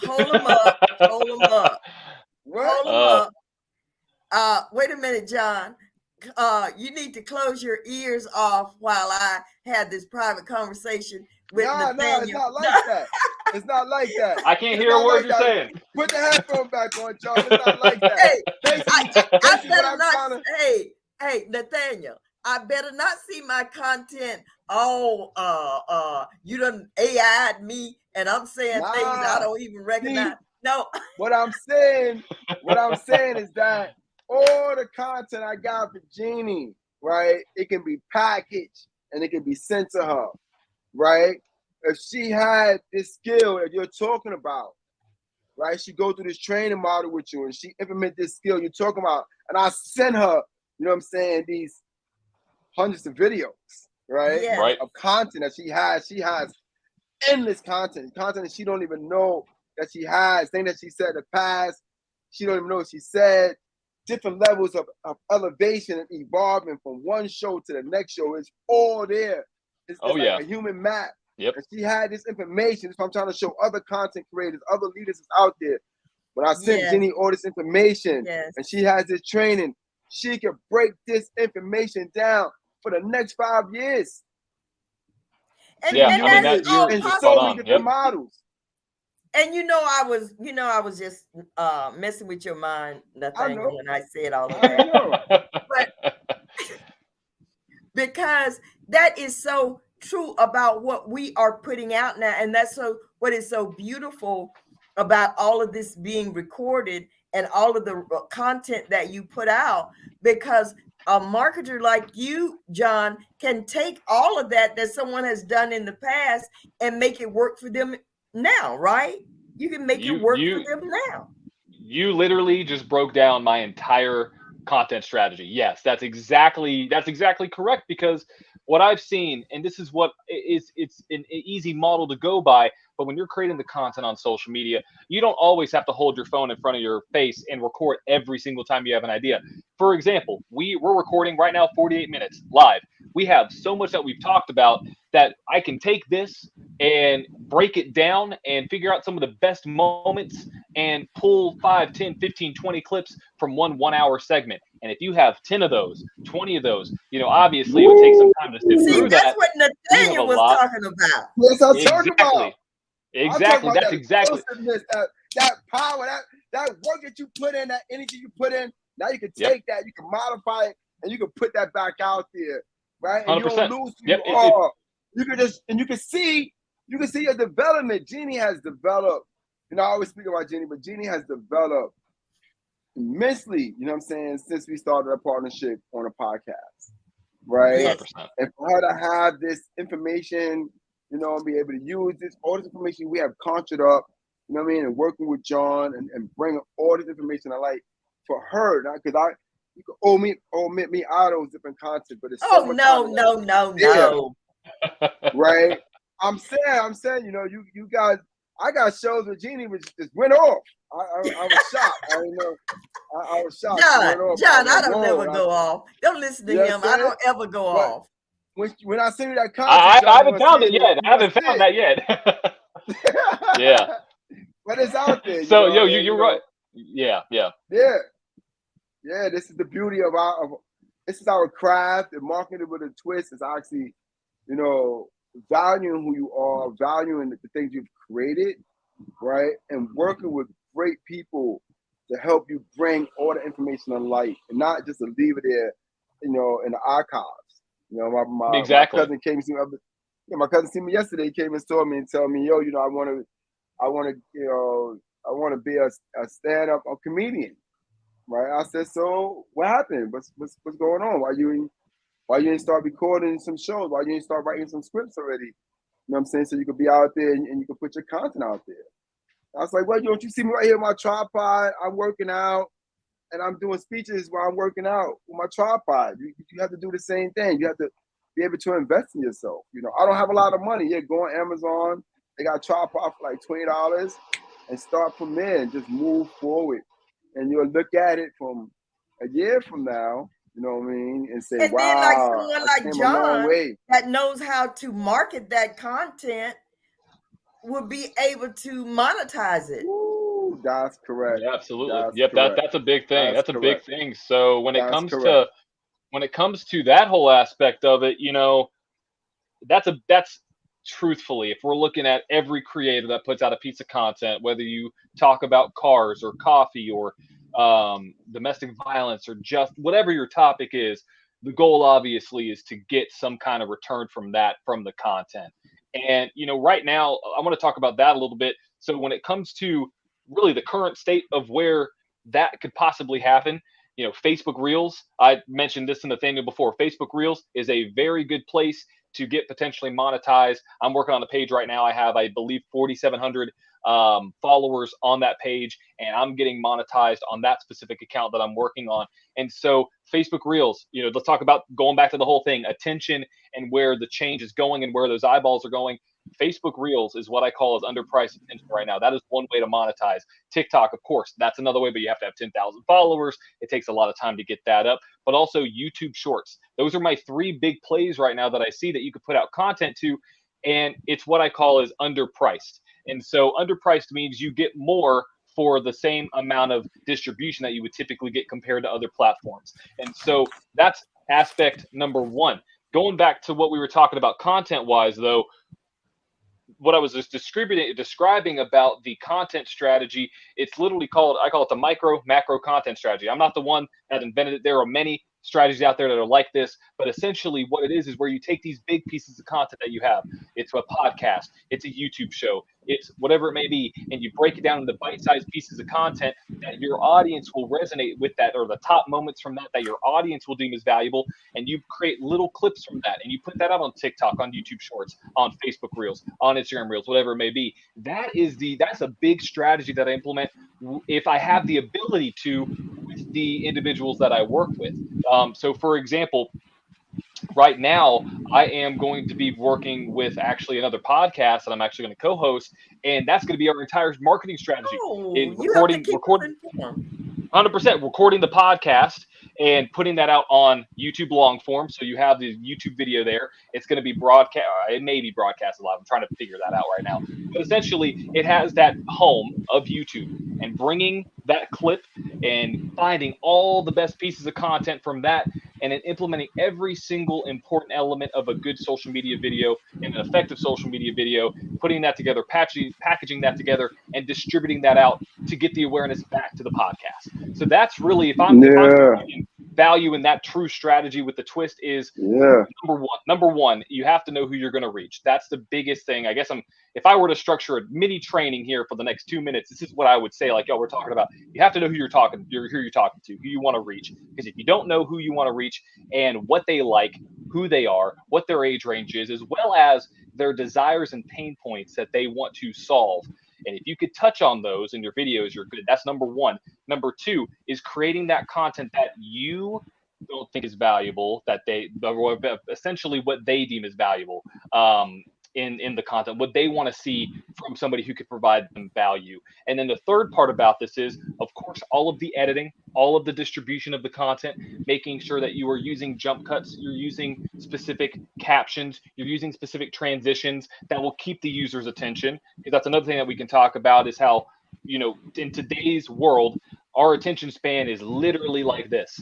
Wait a minute, John. You need to close your ears off while I had this private conversation with Nathaniel. No, it's not like that. It's not like that. I can't hear a word you're saying. Put the headphone back on, John. It's not like that. Hey, Nathaniel, I better not see my content. You done AI'd me, and I'm saying things I don't even recognize. No. What I'm saying is that all the content I got for Jeannie, right? It can be packaged and it can be sent to her, right? If she had this skill that you're talking about, right? She go through this training model with you and she implement this skill you're talking about, and I send her, you know what I'm saying, these hundreds of videos, right? Yeah. Right. Of content that she has. She has endless content that she don't even know that she has, things that she said in the past, she don't even know what she said. Different levels of elevation and evolvement from one show to the next show. It's all there. It's like a human map. Yep. And she had this information. So I'm trying to show other content creators, other leaders that's out there. When I sent Jeannie all this information and she has this training, she can break this information down for the next 5 years. And that's all possible. So many different models. And I was just messing with your mind, Nathaniel, when I said all of that. But because that is so true about what we are putting out now, and that's what is so beautiful about all of this being recorded and all of the content that you put out, because a marketer like you, John, can take all of that someone has done in the past and make it work for them now, right? You can make it work for them now. You literally just broke down my entire content strategy. Yes, that's exactly correct, because what I've seen, and this is what it's an easy model to go by, but when you're creating the content on social media, you don't always have to hold your phone in front of your face and record every single time you have an idea. For example, we're recording right now 48 minutes live. We have so much that we've talked about that I can take this and break it down and figure out some of the best moments and pull 5, 10, 15, 20 clips from one 1 hour segment. And if you have 10 of those, 20 of those, obviously it would take some time to sift through that. That's what Nathaniel was talking about. Yes, I'm talking about. Exactly. That's exactly. That power, that work that you put in, that energy you put in, now you can take that, you can modify it, and you can put that back out there, right? And 100%. you don't lose who you are. You can see your development. Jeannie has developed. I always speak about Jeannie, but Jeannie has developed immensely, you know what I'm saying, since we started a partnership on a podcast, right? 100%. And for her to have this information, and be able to use all this information we have conjured up, you know what I mean, and working with John and bring all this information I like for her, because you can omit me out of those different content, but it's no. Right? I'm saying, you guys, I got shows with Jeannie which just went off. I was shocked. I didn't know. I was shocked. John, I don't ever go off. Don't listen to him. I don't ever go off. When I send you that content, I haven't found it yet. I haven't found that yet. Yeah. but it's out there, you So, know. And, you're right. Yeah. yeah. This is the beauty of this is our craft, and marketing with a twist is actually, valuing who you are, valuing the things you've created, right, and working with great people to help you bring all the information to light, and not just to leave it there, in the archives. My Exactly. cousin came to see me. My cousin seen me yesterday. He came and saw me and tell me, yo, I want to be a stand-up comedian, right? I said, so what happened? What's going on? Why you ain't start recording some shows? Why you ain't start writing some scripts already? You know what I'm saying? So you could be out there and you could put your content out there. I was like, well, don't you see me right here with my tripod? I'm working out and I'm doing speeches while I'm working out with my tripod. You have to do the same thing. You have to be able to invest in yourself. I don't have a lot of money. Yeah, go on Amazon. They got a tripod for like $20 and start from there and just move forward. And you'll look at it from a year from now, you know what I mean, and say, And then like wow, someone I like came a long John way. that knows how to market that content will be able to monetize it. Ooh, that's correct. Yeah, absolutely. That's Yep, correct. that's a big thing. That's That's a big correct. thing. So That's correct. when it comes to that whole aspect of it, that's truthfully, if we're looking at every creator that puts out a piece of content, whether you talk about cars or coffee or domestic violence or just whatever your topic is, the goal obviously is to get some kind of return from the content. And right now, I want to talk about that a little bit. So when it comes to really the current state of where that could possibly happen, Facebook Reels, I mentioned this to Nathaniel before. Facebook Reels is a very good place to get potentially monetized. I'm working on the page right now. I have, I believe, 4,700 followers on that page, and I'm getting monetized on that specific account that I'm working on. And so Facebook Reels, let's talk about going back to the whole thing, attention and where the change is going and where those eyeballs are going. Facebook Reels is what I call as underpriced attention right now. That is one way to monetize. TikTok, of course, that's another way, but you have to have 10,000 followers. It takes a lot of time to get that up. But also YouTube Shorts. Those are my three big plays right now that I see that you could put out content to, and it's what I call as underpriced. And so underpriced means you get more for the same amount of distribution that you would typically get compared to other platforms. And so that's aspect number one. Going back to what we were talking about content-wise, though, what I was just describing about the content strategy, it's literally I call it the micro macro content strategy. I'm not the one that invented it. There are many strategies out there that are like this, but essentially what it is where you take these big pieces of content that you have. It's a podcast, it's a YouTube show, it's whatever it may be, and you break it down into bite-sized pieces of content that your audience will resonate with, that or the top moments from that your audience will deem as valuable, and you create little clips from that, and you put that out on TikTok, on YouTube Shorts, on Facebook Reels, on Instagram Reels, whatever it may be. That's a big strategy that I implement if I have the ability to with the individuals that I work with. So, for example, right now I am going to be working with actually another podcast that I'm actually going to co-host, and that's going to be our entire marketing strategy. You have to keep us informed. 100% recording the podcast and putting that out on YouTube long form. So you have the YouTube video there. It's going to be broadcast. It may be broadcasted live. I'm trying to figure that out right now. But essentially, it has that home of YouTube, and bringing that clip and finding all the best pieces of content from that, and then implementing every single important element of a good social media video and an effective social media video, putting that together, packaging that together, and distributing that out to get the awareness back to the podcast. So that's really, if I'm value in that true strategy with the twist is number one, you have to know who you're going to reach. That's the biggest thing. I guess if I were to structure a mini training here for the next 2 minutes, this is what I would say. Like, we're talking about, you have to know who you're talking to, who you want to reach. Because if you don't know who you want to reach and what they like, who they are, what their age range is, as well as their desires and pain points that they want to solve, and if you could touch on those in your videos, you're good. That's number one. Number two is creating that content that you don't think is valuable, that essentially what they deem as valuable in the content, what they want to see from somebody who could provide them value. And then the third part about this is, of course, all of the editing, all of the distribution of the content, making sure that you are using jump cuts, you're using specific captions, you're using specific transitions that will keep the user's attention. Because that's another thing that we can talk about, is how in today's world, our attention span is literally like this.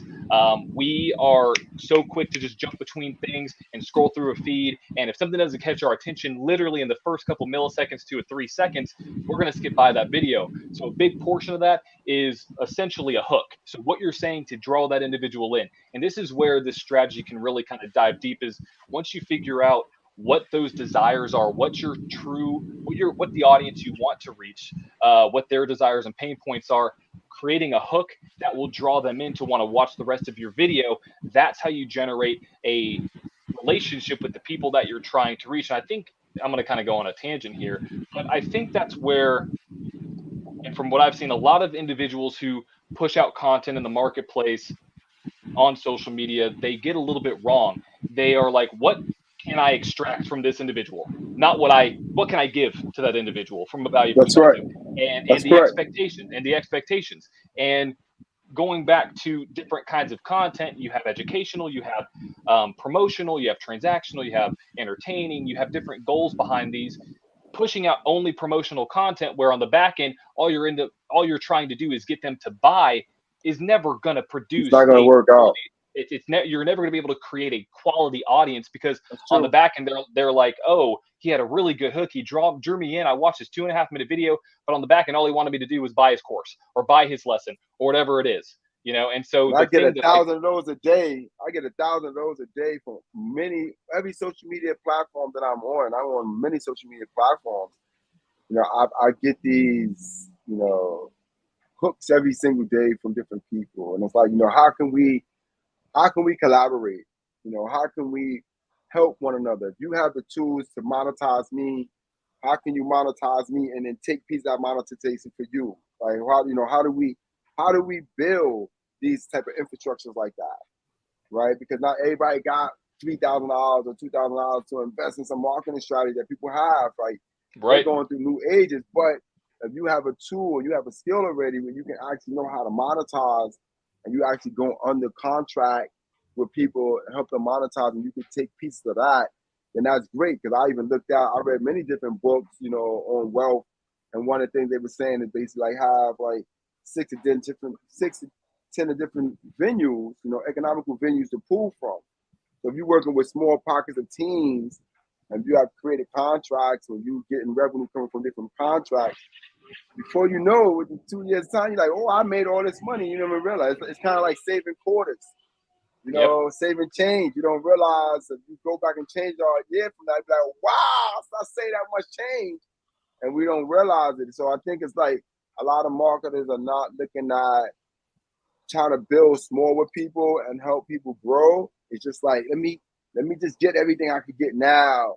We are so quick to just jump between things and scroll through a feed. And if something doesn't catch our attention literally in the first couple milliseconds to 3 seconds, we're going to skip by that video. So a big portion of that is essentially a hook. So what you're saying to draw that individual in. And this is where this strategy can really kind of dive deep, is once you figure out what those desires are, what the audience you want to reach, what their desires and pain points are, creating a hook that will draw them in to want to watch the rest of your video. That's how you generate a relationship with the people that you're trying to reach. And I think I'm going to kind of go on a tangent here, but I think that's where, and from what I've seen, a lot of individuals who push out content in the marketplace on social media, they get a little bit wrong. They are like, what can I extract from this individual? Not what can I give to that individual from a value perspective? And the expectations. And going back to different kinds of content, you have educational, you have promotional, you have transactional, you have entertaining, you have different goals behind these. Pushing out only promotional content, where on the back end, all you're trying to do is get them to buy, is never going to produce. It's not going to work out. You're never going to be able to create a quality audience, because on the back end, they're like, oh, he had a really good hook. He drew me in. I watched his 2.5-minute video, but on the back end, all he wanted me to do was buy his course or buy his lesson or whatever it is, And so I get 1,000 of those a day. I get 1,000 of those a day from every social media platform that I'm on. I'm on many social media platforms. I get these, hooks every single day from different people, and it's like, how can we collaborate? How can we help one another? If you have the tools to monetize me, how can you monetize me and then take piece of that monetization for you? Like, how do we build these type of infrastructures like that, right? Because not everybody got $3,000 or $2,000 to invest in some marketing strategy that people have, right? They're going through new ages, but if you have a tool, you have a skill already where you can actually know how to monetize, and you actually go under contract with people and help them monetize, and you can take pieces of that, then that's great. Because I read many different books, on wealth, and one of the things they were saying is basically have 6 to 10 different venues, economical venues to pull from. So if you're working with small pockets of teams, and you have created contracts, or you getting revenue coming from different contracts, before you know, within 2 years' time, you're like, oh, I made all this money. You never realize. It's kind of like saving quarters, saving change. You don't realize if you go back and change all year from that, you're like, wow, I saved that much change. And we don't realize it. So I think it's like a lot of marketers are not looking at trying to build small with people and help people grow. It's just like, let me just get everything I can get now.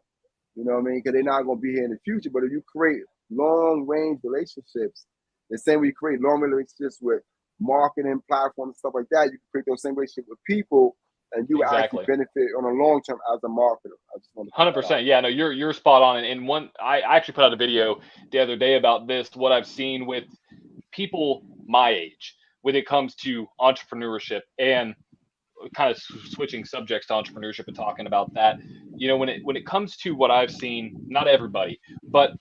You know what I mean? Because they're not going to be here in the future. But if you create long-range relationships, the same way you create long relationships with marketing platforms and stuff like that, you can create those same relationships with people, and you actually benefit on a long term as a marketer. I just want to 100%. Yeah, no, you're spot on. And I actually put out a video the other day about this. What I've seen with people my age when it comes to entrepreneurship, and kind of switching subjects to entrepreneurship and talking about that. When it comes to what I've seen, not everybody, but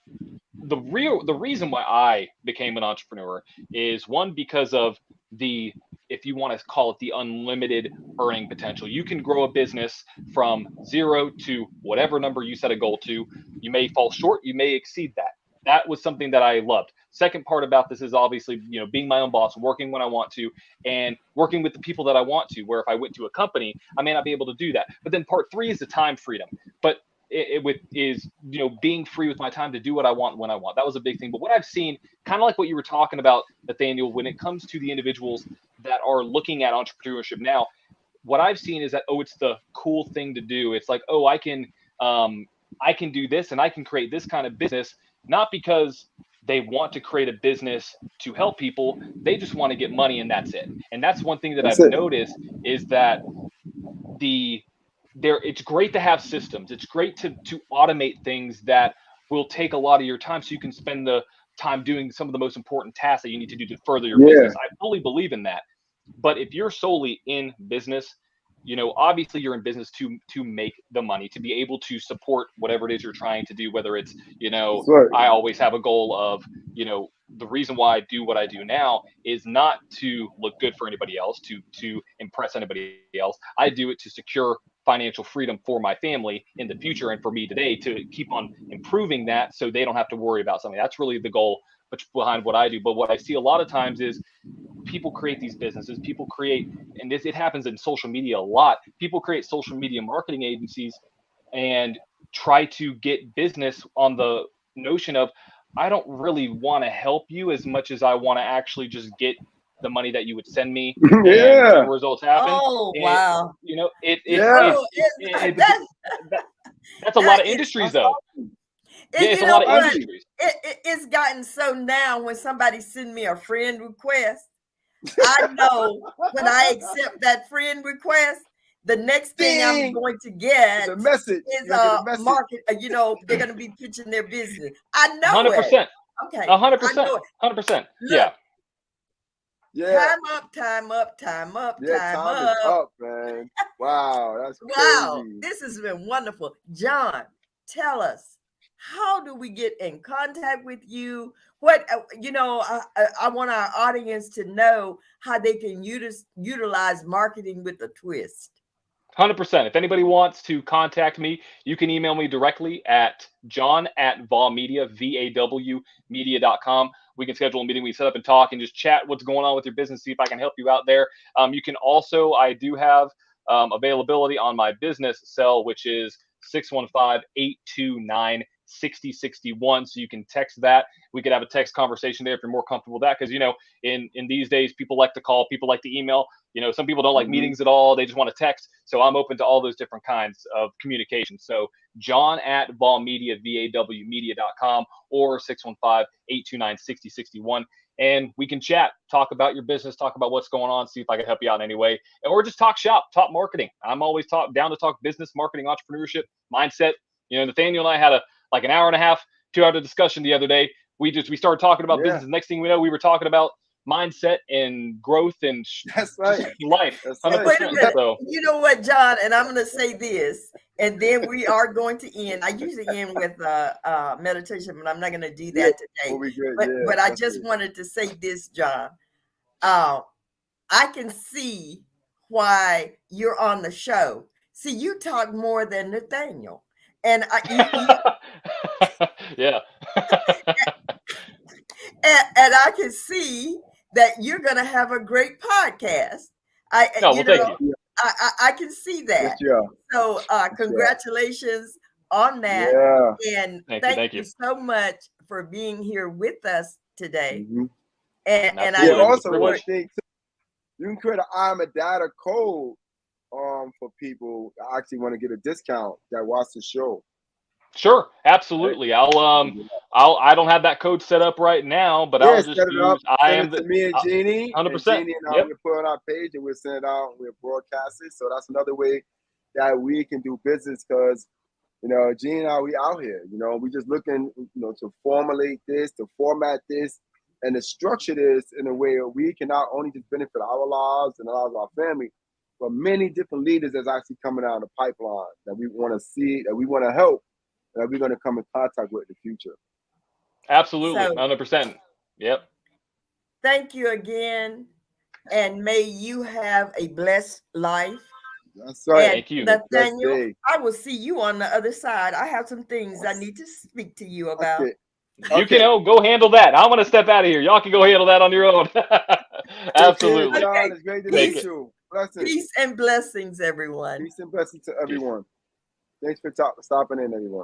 the reason why I became an entrepreneur is, one, because of if you want to call it, the unlimited earning potential. You can grow a business from 0 to whatever number you set a goal to. You may fall short, you may exceed that. That was something that I loved. Second part about this is obviously, being my own boss, working when I want to, and working with the people that I want to, where if I went to a company, I may not be able to do that. But then part 3 is the time freedom. But being free with my time to do what I want when I want. That was a big thing. But what I've seen, kind of like what you were talking about, Nathaniel, when it comes to the individuals that are looking at entrepreneurship now, what I've seen is that, it's the cool thing to do. It's like, I can do this, and I can create this kind of business, not because they want to create a business to help people. They just want to get money, and that's it. And that's one thing that I've noticed is that it's great to have systems. It's great to automate things that will take a lot of your time, so you can spend the time doing some of the most important tasks that you need to do to further your business. I fully believe in that. But if you're solely in business, obviously you're in business to make the money, to be able to support whatever it is you're trying to do, whether it's, Right. I always have a goal of, the reason why I do what I do now is not to look good for anybody else, to impress anybody else. I do it to secure financial freedom for my family in the future and for me today, to keep on improving that so they don't have to worry about something. That's really the goal behind what I do. But what I see a lot of times is people create these businesses, people create, and it happens in social media a lot. People create social media marketing agencies and try to get business on the notion of, I don't really want to help you as much as I want to actually just get the money that you would send me, and Yeah. the results happen. Oh, And wow. Yeah. That's a lot of industries, though. Yeah, it's a lot of industries. It's gotten so now when somebody send me a friend request, I know when I accept that friend request, the next thing I'm going to get the message is a market. They're going to be pitching their business. I know 100%. it. Okay, 100%. 100%. Yeah. Yeah. Time up. Time is up, man. Wow, that's crazy. Wow, this has been wonderful. John, tell us, how do we get in contact with you? What, I want our audience to know how they can utilize marketing with a twist. 100%. If anybody wants to contact me, you can email me directly at john@vawmedia, VAW media.com. We can schedule a meeting. We set up and talk and just chat what's going on with your business, see if I can help you out there. You can also, I do have availability on my business cell, which is 615-829-6061. So you can text that. We could have a text conversation there if you're more comfortable with that. Because, in these days, people like to call, people like to email. Some people don't like meetings at all. They just want to text. So I'm open to all those different kinds of communication. So john@vawmedia, VAW media.com, or 615-829-6061. And we can chat, talk about your business, talk about what's going on, see if I can help you out in any way, or just talk shop, talk marketing. I'm always down to talk business, marketing, entrepreneurship, mindset. Nathaniel and I had an hour and a half, 2-hour discussion the other day. We started talking about business. The next thing we know, we were talking about mindset and growth and life. That's right. Wait a minute. So, you know what, John? And I'm going to say this, and then we are going to end. I usually end with meditation, but I'm not going to do that today. But I just wanted to say this, John. I can see why you're on the show. See, you talk more than Nathaniel, and yeah. and I can see that you're going to have a great podcast. I can see that. So congratulations on that. Yeah. And thank you so much for being here with us today. And I also one thing too, you can create an I'm a data code for people that actually want to get a discount that watch the show. Sure, absolutely. I don't have that code set up right now, but I'll just use. Send it to me and Jeannie. 100%. Jeannie and I will put it on our page and we'll send it out and we'll broadcast it. So that's another way that we can do business because, Jeannie and I, we out here. We just looking, to formulate this, to format this, and to structure this in a way where we can not only just benefit our lives and the lives of our family, but many different leaders that's actually coming out of the pipeline that we want to see, that we want to help, that we're going to come in contact with in the future. Absolutely, 100%. Yep. Thank you again, and may you have a blessed life. That's right. And thank you, Nathaniel. I will see you on the other side. I have some things I need to speak to you about. You can go handle that. I'm going to step out of here. Y'all can go handle that on your own. Absolutely. John, it's great to meet you. Blessings. Peace and blessings, everyone. Peace and blessings to everyone. Thanks for stopping in, everyone.